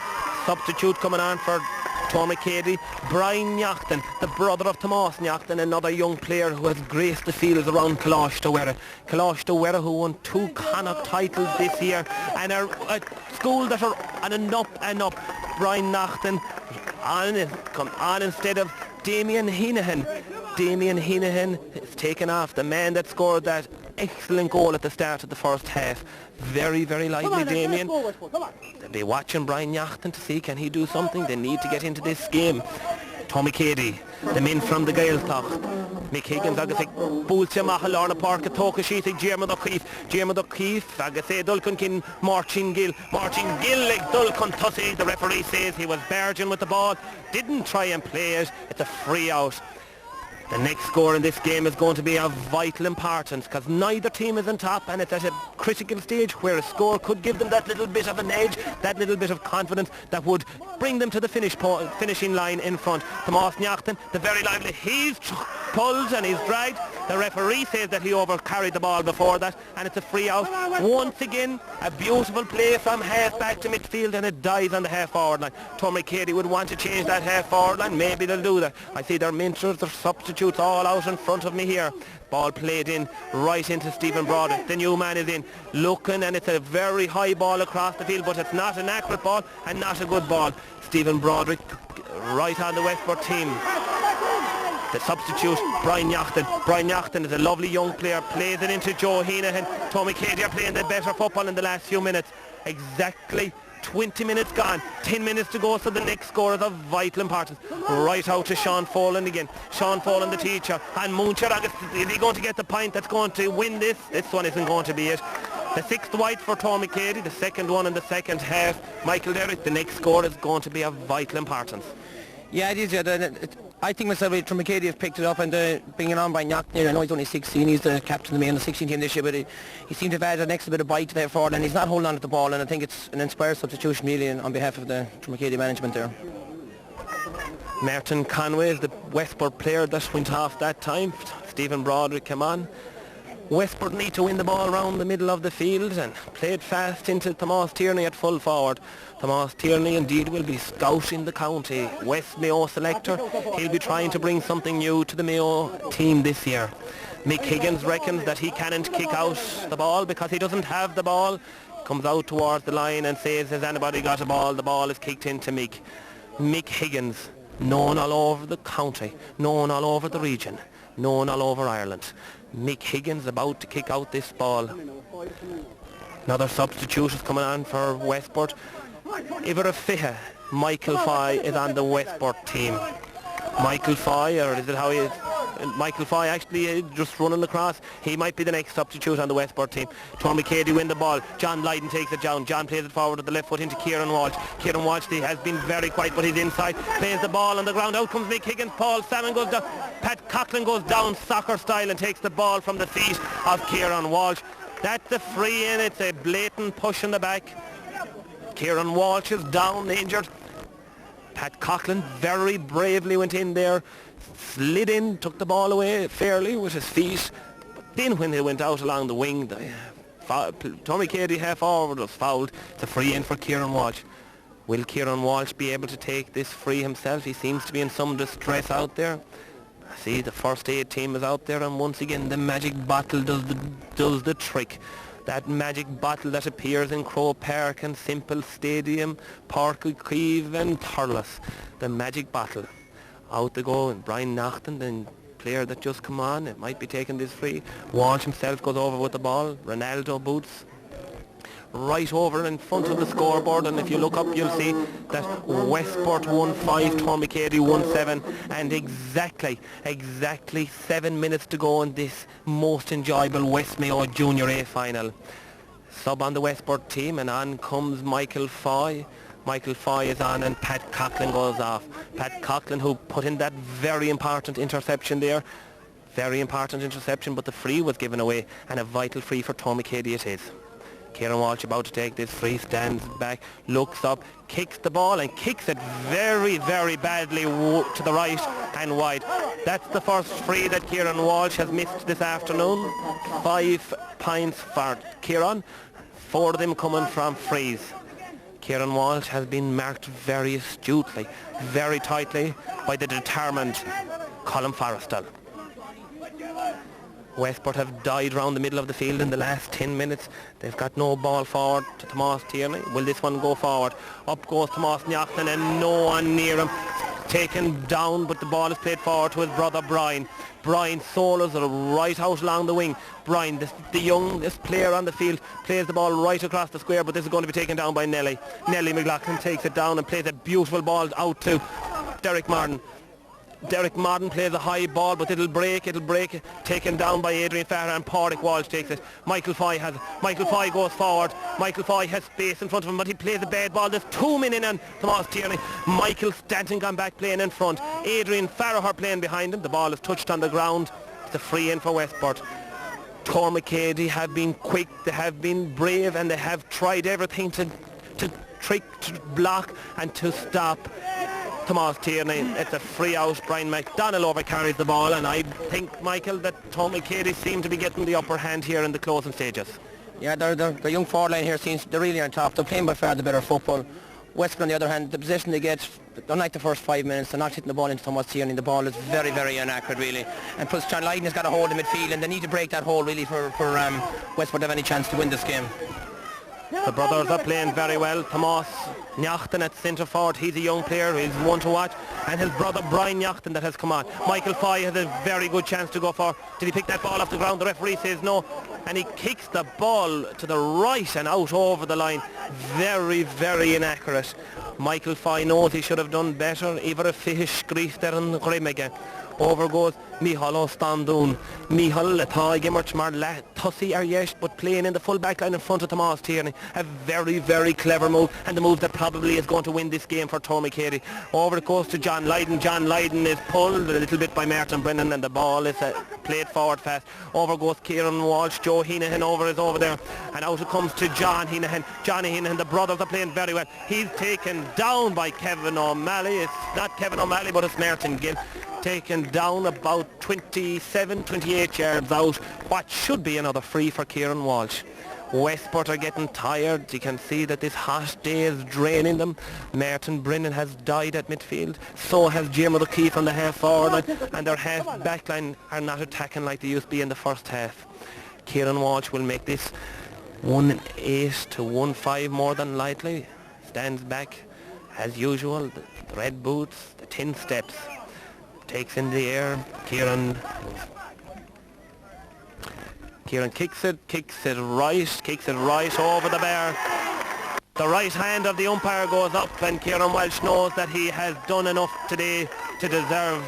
Substitute coming on for Tuamacady, Brian Nyachten, the brother of Tomás Nyachten, another young player who has graced the fields around Tuar. Tuar who won 2 Connacht titles this year and are a school that are on an up and up. Brian Nyachten come on instead of Damien Heenahan. Damien Heenahan is taken off, the man that scored that excellent goal at the start of the first half. Very, very lively, Damien. They'll be watching Brian Nyachten to see can he do something. They need to get into this game. Tuamacady, the men from the Gaeltacht. Mhic Higgins, agus ag búilte macha Lorna Park a tóca síos ag Diarmaid O'Keefe, agus é dulcan cin Martin Gill ag dulcan tusaí. The referee says he was barging with the ball, didn't try and play it. It's a free out. The next score in this game is going to be of vital importance because neither team is on top, and it's at a critical stage where a score could give them that little bit of an edge, that little bit of confidence that would bring them to the finishing line in front. Tomás Nyachten, the very lively, he's pulled and he's dragged. The referee says that he overcarried the ball before that, and it's a free out. Once again, a beautiful play from half back to midfield, and it dies on the half forward line. Tuamacady would want to change that half forward line. Maybe they'll do that. I see their mentors, their substitutes all out in front of me here. Ball played in right into Stephen Broderick. The new man is in looking, and it's a very high ball across the field, but it's not an accurate ball and not a good ball. Stephen Broderick right on the Westport team. The substitute, Brian Nyachten. Brian Nyachten is a lovely young player, plays it into Joe Heenahan. Tuamacady are playing the better football in the last few minutes. Exactly 20 minutes gone, 10 minutes to go, so the next score is of vital importance. Right out to Sean Folan again. Sean Folan, the teacher, and Muncher. Is he going to get the point that's going to win this? This one isn't going to be it. The 6th white for Tuamacady, the second one in the second half. Michael Derrick, the next score is going to be of vital importance. Yeah, it is. Yeah, I think myself, Tuamacady have picked it up and bringing on by Nyachten. I know he's only 16, he's the captain of the main 16 team this year, but he seems to have added an extra bit of bite there forward, and he's not holding on to the ball, and I think it's an inspired substitution really on behalf of the Tuamacady management there. Martin Conway is the Westport player that went off that time. Stephen Broderick came on. Westport need to win the ball around the middle of the field and played fast into Tomás Tierney at full forward. Tomás Tierney indeed will be scouting the county. West Mayo selector. He'll be trying to bring something new to the Mayo team this year. Mhic Higgins reckons that he can't kick out the ball because he doesn't have the ball. Comes out towards the line and says, has anybody got a ball? The ball is kicked into Mhic. Mhic Higgins, known all over the county, known all over the region, known all over Ireland. Mhic Higgins about to kick out this ball. Another substitute is coming on for Westport. Ivor Fiha, Michael Foy is on the Westport team. Michael Foy, or is it how he is? Michael Foy actually just running across. He might be the next substitute on the Westport team. Tuamacady win the ball. John Lydon takes it down. John plays it forward with the left foot into Kieran Walsh. Kieran Walsh has been very quiet, but he's inside. Plays the ball on the ground. Out comes Mhic Higgins. Paul Salmon goes down. Pat Coughlin goes down soccer style and takes the ball from the feet of Kieran Walsh. That's a free in. It's a blatant push in the back. Kieran Walsh is down, injured. Pat Coughlin very bravely went in there, slid in, took the ball away fairly with his feet. But then when they went out along the wing, Tuamacady half forward was fouled. It's a free in for Kieran Walsh. Will Kieran Walsh be able to take this free himself? He seems to be in some distress out there. I see the first aid team is out there, and once again the magic bottle does the trick. That magic bottle that appears in Crow Park and Simple Stadium, Park O'Keefe and Thurles. The magic bottle. Out they go, and Brian Nyachten, the player that just come on, it might be taking this free. Walsh himself goes over with the ball. Ronaldo boots right over in front of the scoreboard, and if you look up you'll see that Westport won 5, Tuamacady won 7, and exactly 7 minutes to go in this most enjoyable West Mayo Junior A final. Sub on the Westport team, and on comes Michael Foy. Michael Foy is on, and Pat Coughlin goes off. Pat Coughlin, who put in that very important interception there. Very important interception, but the free was given away, and a vital free for Tuamacady it is. Kieran Walsh about to take this free, stands back, looks up, kicks the ball and kicks it very, very badly to the right and wide. That's the first free that Kieran Walsh has missed this afternoon. 5 points for Kieran, 4 of them coming from frees. Kieran Walsh has been marked very astutely, very tightly by the determined Colin Forrestal. Westport have died round the middle of the field in the last 10 minutes. They've got no ball forward to Tomás Tierney. Will this one go forward? Up goes Tomás Niachtan and no one near him. Taken down, but the ball is played forward to his brother Brian. Brian solos it right out along the wing. Brian, the youngest player on the field, plays the ball right across the square, but this is going to be taken down by Nelly. Nelly McLaughlin takes it down and plays a beautiful ball out to Derek Martin. Derek Martin plays a high ball, but it'll break, taken down by Adrian Farrar, and Pádraig Walsh takes it. Michael Foy goes forward. Michael Foy has space in front of him, but he plays a bad ball. There's 2 men in on Tomás Tierney. Michael Stanton gone back playing in front. Adrian Farrar playing behind him. The ball is touched on the ground. It's a free in for Westport. Tuamacady have been quick, they have been brave, and they have tried everything to trick, to block and to stop Tomás Tierney. It's a free out. Brian McDonnell overcarries the ball, and I think, Michael, that Tuamacady seem to be getting the upper hand here in the closing stages. Yeah, the young forward line here seems they're really on top. They're playing by far the better football. Westport, on the other hand, the position they get, unlike the first 5 minutes, they're not hitting the ball into Tomás Tierney. The ball is very, very inaccurate, really. And plus, John Lydon has got a hold in midfield, and they need to break that hold, really, for Westport to have any chance to win this game. The brothers are playing very well. Tomás Niachtan at centre forward, he's a young player, he's one to watch, and his brother Brian Niachtan that has come on. Michael Foy has a very good chance to go for. Did he pick that ball off the ground? The referee says no, and he kicks the ball to the right and out over the line. Very, very inaccurate. Michael Foy knows he should have done better. Iver a fish grief there in Grim again. Over goes Micheál O'Standún. Micheál, atá gimmert mar tussy ar yesh, but playing in the full back line in front of Tomás Tierney. A very, very clever move, and the move that probably is going to win this game for Tuamacady. Over it goes to John Lydon. John Lydon is pulled a little bit by Martin Brennan, and the ball is played forward fast. Over goes Kieran Walsh. Joe Heenahan is over there, and out it comes to John Heenahan. John Heenahan, the brothers are playing very well. He's taken down by Kevin O'Malley. It's not Kevin O'Malley, but it's Martin Gill. Taken down about 27, 28 yards out. What should be another free for Kieran Walsh. Westport are getting tired. You can see that this hot day is draining them. Martin Brennan has died at midfield. So has Jim O'Keefe on the half forward line. And their half back line are not attacking like they used to be in the first half. Kieran Walsh will make this 1-8 to 1-5 more than likely. Stands back as usual. The red boots, the 10 steps. Takes in the air. Kieran kicks it right over the bar. The right hand of the umpire goes up, and Kieran Walsh knows that he has done enough today to deserve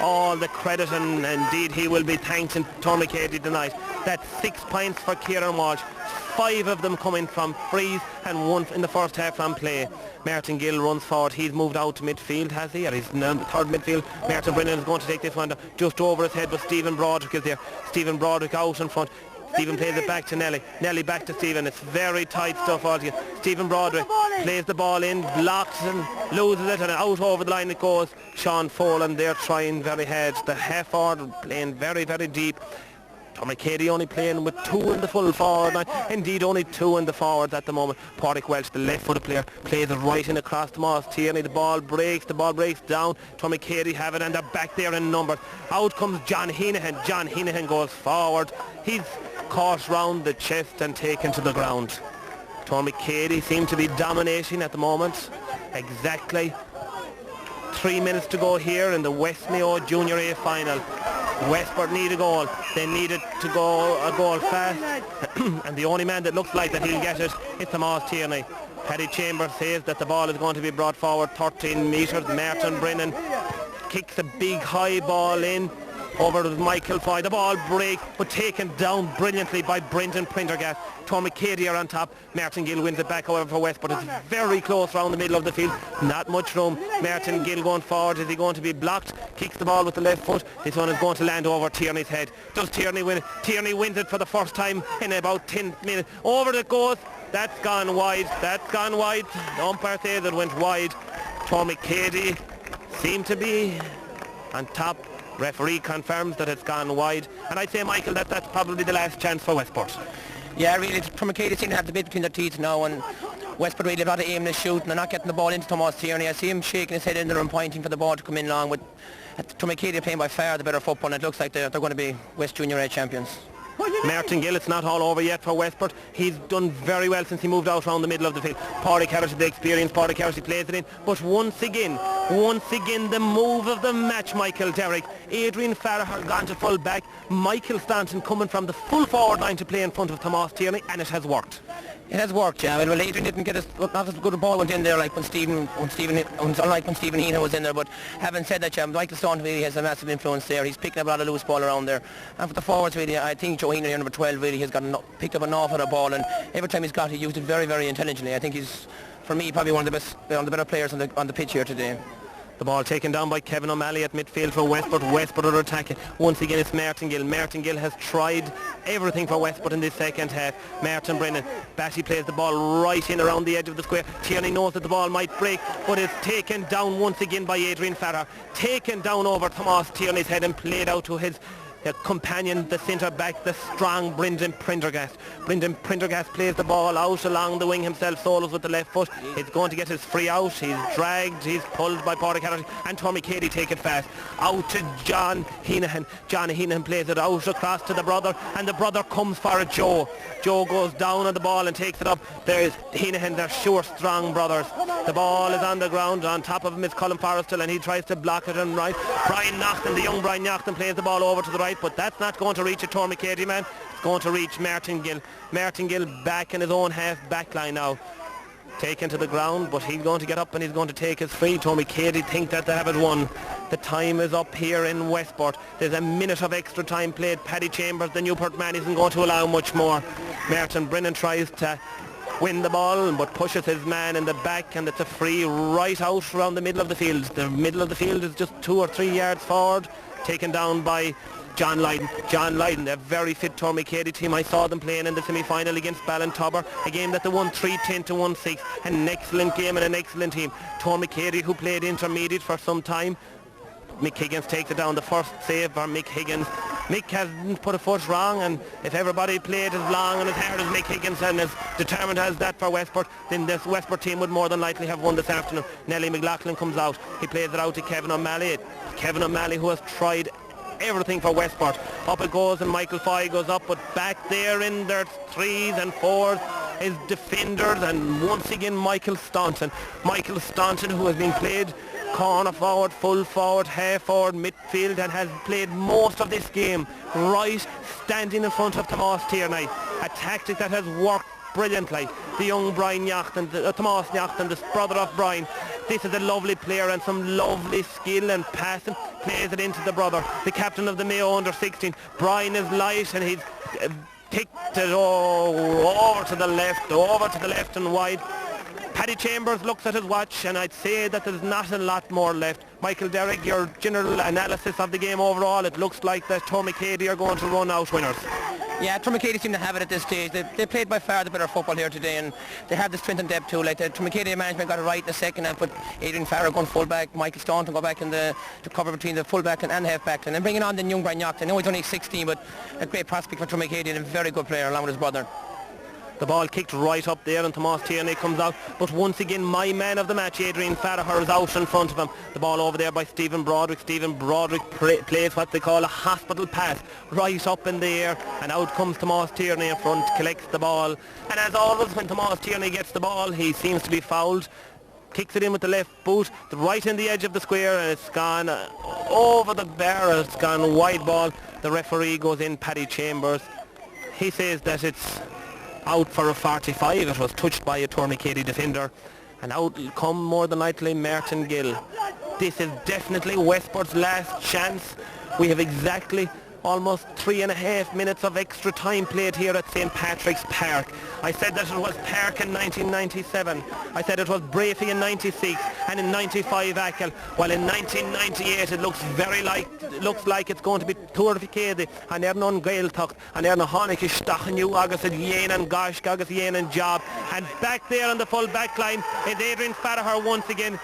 all the credit, and indeed he will be thanked in Tuamacady tonight. That's 6 points for Kieran Walsh. 5 of them coming from frees and 1 in the first half from play. Martin Gill runs forward. He's moved out to midfield, has he? Or he's in the third midfield. Martin Brennan is going to take this one just over his head, but Stephen Broderick is there. Stephen Broderick out in front. Stephen plays it back to Nelly. Nelly back to Stephen. It's very tight stuff altogether. Stephen Broderick plays the ball in, blocks and loses it, and out over the line it goes. Sean Folan, they're trying very hard. The half forward playing very, very deep. Tuamacady only playing with 2 in the full forward line. Indeed, only 2 in the forwards at the moment. Pádraig Walsh, the left-footed player, plays it right in across Tomás Tierney. The ball breaks down. Tuamacady have it, and they're back there in numbers. Out comes John Heenahan. John Heenahan goes forward. He's caught round the chest and taken to the ground. Tuamacady seem to be dominating at the moment. Exactly 3 minutes to go here in the West Mayo Junior A final. Westport need a goal. They need it to go a goal fast. And the only man that looks like that he'll get it is Tomás Tierney. Paddy Chambers says that the ball is going to be brought forward 13 metres. Martin Brennan kicks a big high ball in. over to Michael Foy. The ball breaks, but taken down brilliantly by Brendan Prendergast. Tuar McCady are on top. Martin Gill wins it back, however, for Westport. It's very close around the middle of the field. Not much room. Martin Gill going forward. Is he going to be blocked? Kicks the ball with the left foot. This one is going to land over Tierney's head. Does Tierney win it? Tierney wins it for the first time in about 10 minutes. Over it goes. That's gone wide. That's gone wide. The umpire says it went wide. Tuar McCady seemed to be on top. Referee confirms that it's gone wide. And I'd say, Michael, that's probably the last chance for Westport. Yeah, really, Tuar McCady seem to have the bit between their teeth now, and Westport really have got to aim and shoot, and they're not getting the ball into Thomas Tierney. I see him shaking his head in there and pointing for the ball to come in long, with Tuar McCady playing by far the better football, and it looks like they're going to be West Junior A champions. Martin Gill, it's not all over yet for Westport. He's done very well since he moved out around the middle of the field. Pádraig Harris, the experience, Pádraig Harris plays it in. But once again, the move of the match, Michael Derrick. Adrian Farragher gone to full back. Michael Staunton coming from the full forward line to play in front of Thomas Tierney, and it has worked. It has worked, yeah. Well, Adrian didn't get not as good a ball went in there like when Stephen Heenan was in there. But having said that, yeah, Michael Staunton really has a massive influence there. He's picking up a lot of loose ball around there. And for the forwards, really, I think Joe Heenan, number 12, really has picked up an awful lot of ball. And every time he's got it, he used it very, very intelligently. I think he's, for me, probably one of the better players on the pitch here today. The ball taken down by Kevin O'Malley at midfield for Westport. Westport are attacking. Once again, it's Martin Gill. Martin Gill has tried everything for Westport in this second half. Martin Brennan. Batty plays the ball right in around the edge of the square. Tierney knows that the ball might break, but it's taken down once again by Adrian Farragher. Taken down over Thomas Tierney's head and played out to his companion, the centre back, the strong Brendan Prendergast. Brendan Prendergast plays the ball out along the wing himself, solos with the left foot. He's going to get his free out. He's dragged, he's pulled by Pádraig Harris, and Tuar McCady take it fast. Out to John Heenan. John Heenan plays it out across to the brother, and the brother comes for it, Joe. Joe goes down on the ball and takes it up. There's Heenan, they're sure strong brothers. The ball is on the ground. On top of him is Colin Forrestal, and he tries to block it and right. Brian Naughton, the young Brian Naughton, plays the ball over to the right, but that's not going to reach a Tuar McCady man. It's going to reach Martin Gill. Martin Gill back in his own half back line now. Taken to the ground, but he's going to get up and he's going to take his free. Tuar McCady think that they have it won. The time is up here in Westport. There's a minute of extra time played. Paddy Chambers, the Newport man, isn't going to allow much more. Martin Brennan tries to win the ball, but pushes his man in the back, and it's a free right out around the middle of the field. The middle of the field is just 2 or 3 yards forward, taken down by John Lydon. John Lydon, a very fit Tuar McCady team. I saw them playing in the semi-final against Ballintubber, a game that they won 3-10 to 1-6. An excellent game and an excellent team. Tuar McCady, who played intermediate for some time. Mick Higgins takes it down. The first save for Mick Higgins. Mick hasn't put a foot wrong, and if everybody played as long and as hard as Mick Higgins and as determined as that for Westport, then this Westport team would more than likely have won this afternoon. Nelly McLaughlin comes out. He plays it out to Kevin O'Malley. Kevin O'Malley, who has tried everything for Westport. Up it goes, and Michael Foy goes up, but back there in their 3s and 4s is defenders, and once again Michael Staunton. Michael Staunton, who has been played corner forward, full forward, half forward, midfield, and has played most of this game right, standing in front of Thomas Tierney. A tactic that has worked brilliantly. The young Brian Naughton, Thomas Naughton, the brother of Brian. This is a lovely player and some lovely skill and passing. Plays it into the brother, the captain of the Mayo under-16. Brian is light, and he's kicked it over to the left and wide. Paddy Chambers looks at his watch, and I'd say that there's not a lot more left. Michael Derrick, your general analysis of the game overall, it looks like that Tuar McCady are going to run out winners. Yeah, Tuar McCady seem to have it at this stage. They played by far the better football here today, and they have the strength and depth too. Like the Tuar McCady management got it right in the second half, but Adrian Farragher going full back, Michael Staunton go back in to cover between the full back and the half back line, and bringing on the young Brian Naughton. I know he's only 16, but a great prospect for Tuar McCady and a very good player along with his brother. The ball kicked right up there, and Thomas Tierney comes out, but once again my man of the match, Adrian Farragher, is out in front of him. The ball over there by Stephen Broderick. Stephen Broderick plays what they call a hospital pass right up in the air, and out comes Thomas Tierney in front, collects the ball, and as always when Thomas Tierney gets the ball, he seems to be fouled. Kicks it in with the left boot, right in the edge of the square, and it's gone over the bar. It's gone wide ball. The referee goes in, Paddy Chambers. He says that it's out for a 45. It was touched by a Tuar McCady defender, and out will come more than likely Martin Gill. This is definitely Westport's last chance. We have exactly almost 3.5 minutes of extra time played here at St. Patrick's Park. I said that it was Park in 1997. I said it was Brafey in 96 and in 95 Achill. While in 1998 it looks like it's going to be Tuar and Ernon Gaeltach and Erna Honig Stachenu August Yen and Gosh August Yen and Job. And back there on the full back line is Adrian Farragher once again.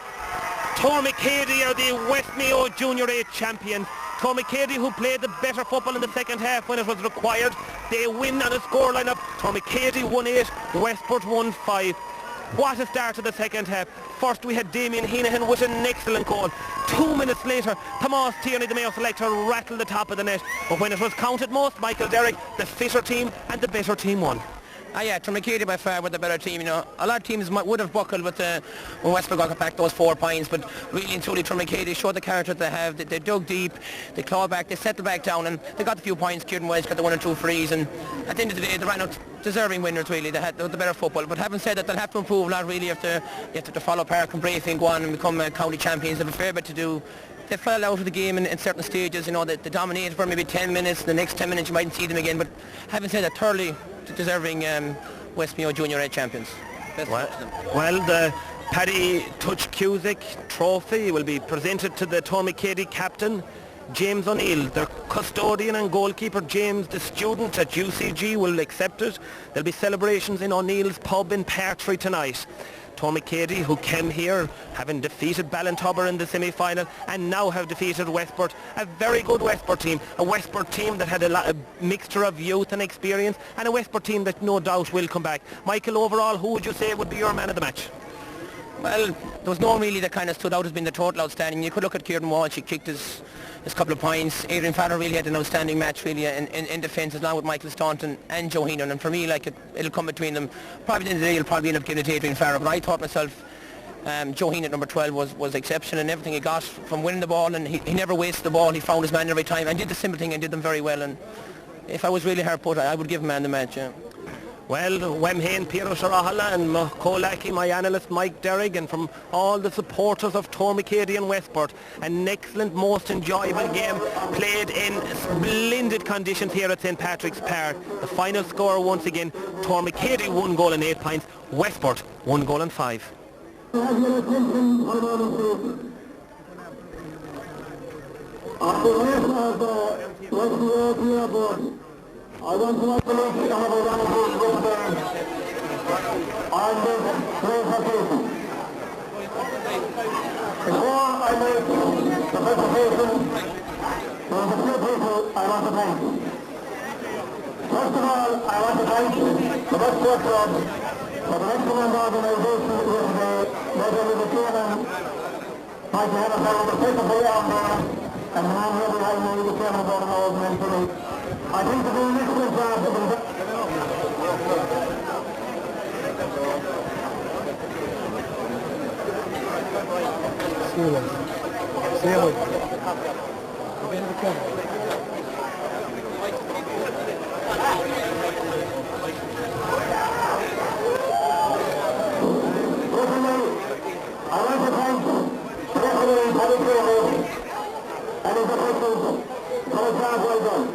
Tuar are the West Mayo Junior A champions. Tuar who played the better football in the second half when it was required. They win on a scoreline of Tuar 1-8, Westport 1-5. What a start to the second half. First we had Damien Heenahan with an excellent goal. 2 minutes later, Tomas Tierney, the Mayo selector, rattled the top of the net. But when it was counted most, Michael Derrick, the fitter team and the better team won. Yeah, Tuar by far were the better team. You know, a lot of teams would have buckled with when Westport got back those 4 points, but really and truly Tuar showed the character they have. They dug deep, they clawed back, they settled back down, and they got a few points. Kieran Welsh got the 1 or 2 frees, and at the end of the day, they ran out deserving winners. Really, they had the better football. But having said that, they'll have to improve a lot. Really, you have to follow Park and Brafey and go on and become county champions. They have a fair bit to do. They fell out of the game in certain stages. You know, they dominated for maybe 10 minutes. The next 10 minutes, you mightn't see them again. But having said that, thoroughly deserving West Mayo Junior A champions. Well, the Paddy Touch Cusick trophy will be presented to the Tuar captain, James O'Neill. Their custodian and goalkeeper, James, the student at UCG, will accept it. There'll be celebrations in O'Neill's pub in Partry tonight. Tuar who came here having defeated Ballintubber in the semi-final and now have defeated Westport, a very good Westport team, a Westport team that had a mixture of youth and experience, and a Westport team that no doubt will come back. Michael, overall, who would you say would be your man of the match? Well, there was no one really that kind of stood out as being the total outstanding. You could look at Kieran Walsh, he kicked his couple of points. Adrian Farragher really had an outstanding match really in defence, along with Michael Staunton and Joe Heenan, and for me, like, it'll come between them. Probably at the end of the day, he'll probably end up giving it to Adrian Farragher, but I thought myself Joe Heenan at number 12 was exceptional in everything he got from winning the ball, and he never wasted the ball. He found his man every time and did the simple thing and did them very well, and if I was really hard put, I would give him man the match. Yeah. Well, Wemhain, Piero Sharahala and Colaki, my analyst Mike Derrick, and from all the supporters of Tuar and Westport, an excellent, most enjoyable game played in splendid conditions here at St. Patrick's Park. The final score once again, Tuar 1 goal and 8 points, Westport 1 goal and 5. I want to welcome you to have a round of applause on this great occasion. Before I make the presentation, there are a few people I want to thank. First of all, I want to thank the Westport Club for the excellent organisation with the Major League Chairman, Mike Hennessy, the secretary on there, and the man here behind me, the chairman of the organisation. I think they're doing an excellent job. I want to thank the referee, Paddy Tuar, and his officials for a job well done.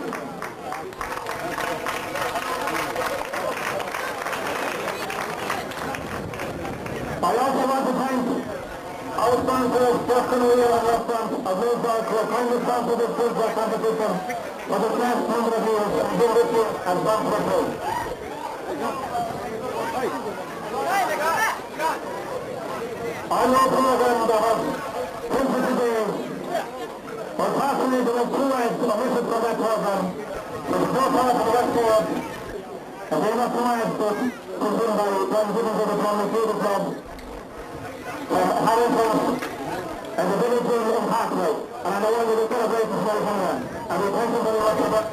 I also want to thank our sponsors, Justin O'Neill and Restaurant of Westport, who have kindly sponsored this football competition for the last number of years and do this year as sponsor of gold. I know program that has printed today was possibly the two rights omitted from that program. There was no part of Westport, and they were two rights but consumed by one given to the Tuar Club. Harrington and the village in Hartwell, and I know we will celebrate this very well. And we thank you very much for that.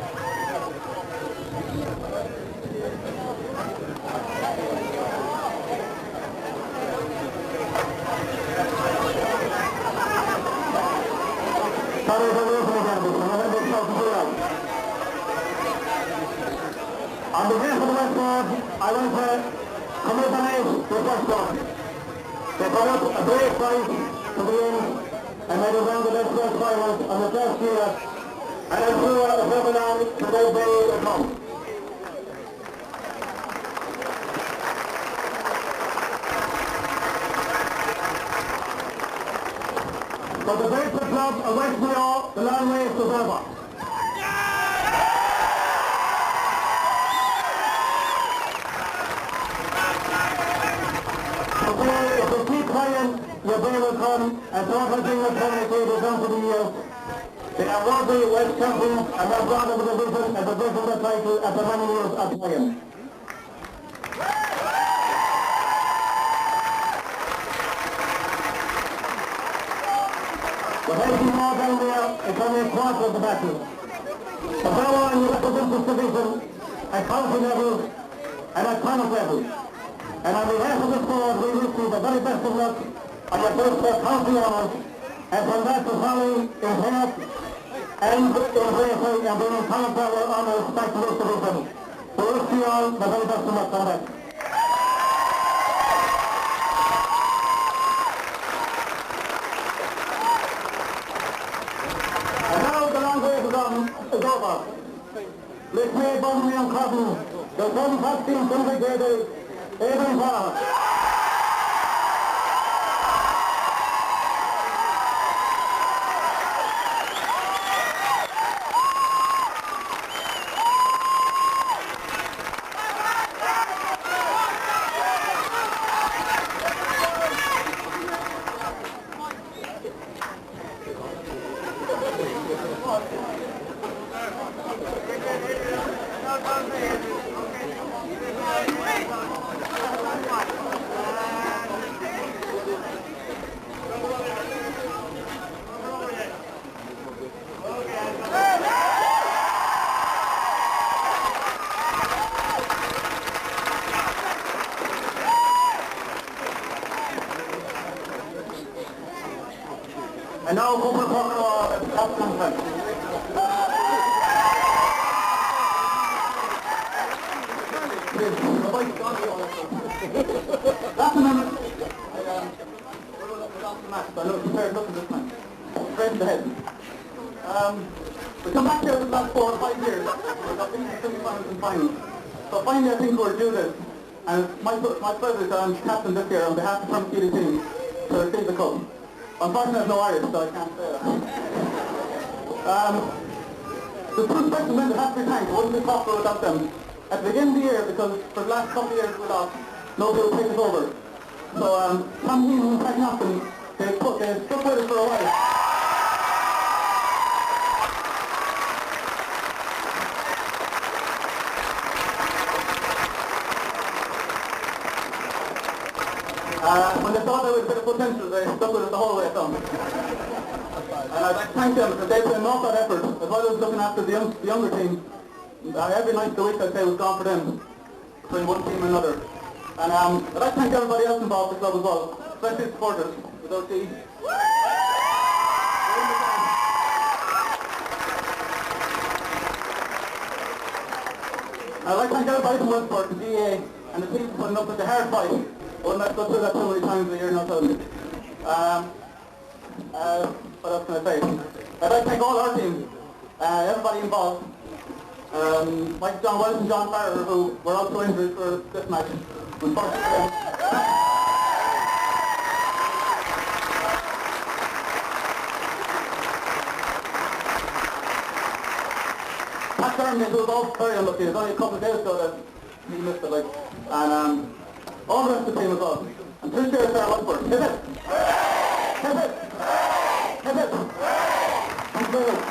Sorry for losing again, but remember it's not to do that. On behalf of the Westport, I want to congratulate the Westport. They put up a great fight to the end, and made it round the Westport finals on the first year, and I'm sure it's never long to their day to come. For the Westport club of West Mayo, the long race is over. If they keep playing, your day will come, and so everything will come if they down to the year. They are worthy West champions, and they're brought into the division and the division the title after many years of playing. But anything more down there, it's only a quarter of the battle. From now on, you represent this division at county level and at Connacht level. And on behalf of the squad, we wish you the very best of luck on your first county honours, and from that to follow in health and in bravery and bringing Connacht level honours back to this division. We wish you all the very best of luck on that. And now the long race is over. Let's make Bunny and Cotton, the 25th team from the Éadaigh, Éadaigh. And now go for the captain. Last minute, I know it's prepared looking this time. Straight ahead. We come back here for the last 4 or 5 years. We've got these semi-finals and finals. So finally I think we're due this. And it's my pleasure that I'm captain this year on behalf of the Tuar team to receive the cup. Unfortunately, I have no Irish, so I can't say that. The two special men that have to be thanked. It wouldn't be possible without them. At the beginning of the year, because for the last couple of years we lost, nobody would take us over. So Tom Hean and Pat Knopton, they stuck with us for a while. When they thought there was a bit of potential, they stuck with it the whole way down. And I'd like to thank them because they put an awful lot of effort, as well as looking after the younger team. Every night of the week I'd say was gone for them, between one team and another. And I'd like to thank everybody else involved in the club as well, especially the supporters, without these. I'd like to thank everybody from Westport, the GA, and the team for putting up with the hard fight. Well, let's go through that too many times a year, not telling me. What else can I say? I'd like to thank all our teams, everybody involved. Like John Wells and John Farrer, who were also injured for this match. Unfortunately. Pat Dermody, who was also very unlucky. It was only a couple of days ago that he missed it, and all the rest of the team as well. And 3 cheers there at Westport. Hit it! Hit it! Hit it! Thank you very much.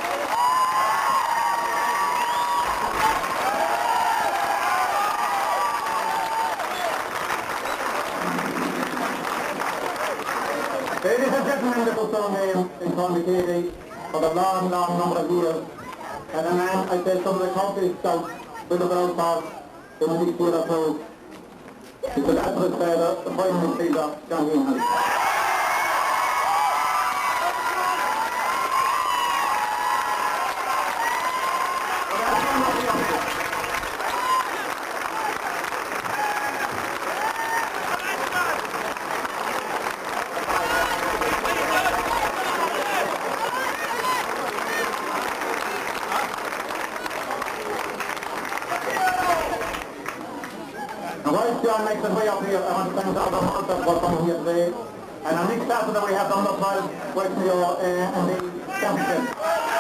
Ladies and gentlemen, this was so name in Éadaigh for the long number of years. And a man, I said, some of the county scouts with the brown park, they will need to put up those. Because that's what the final leader, John Hean. makes his way up here. I want to thank all the monsters for coming here today. And on each Saturday we have done up well West Mayo in the championship.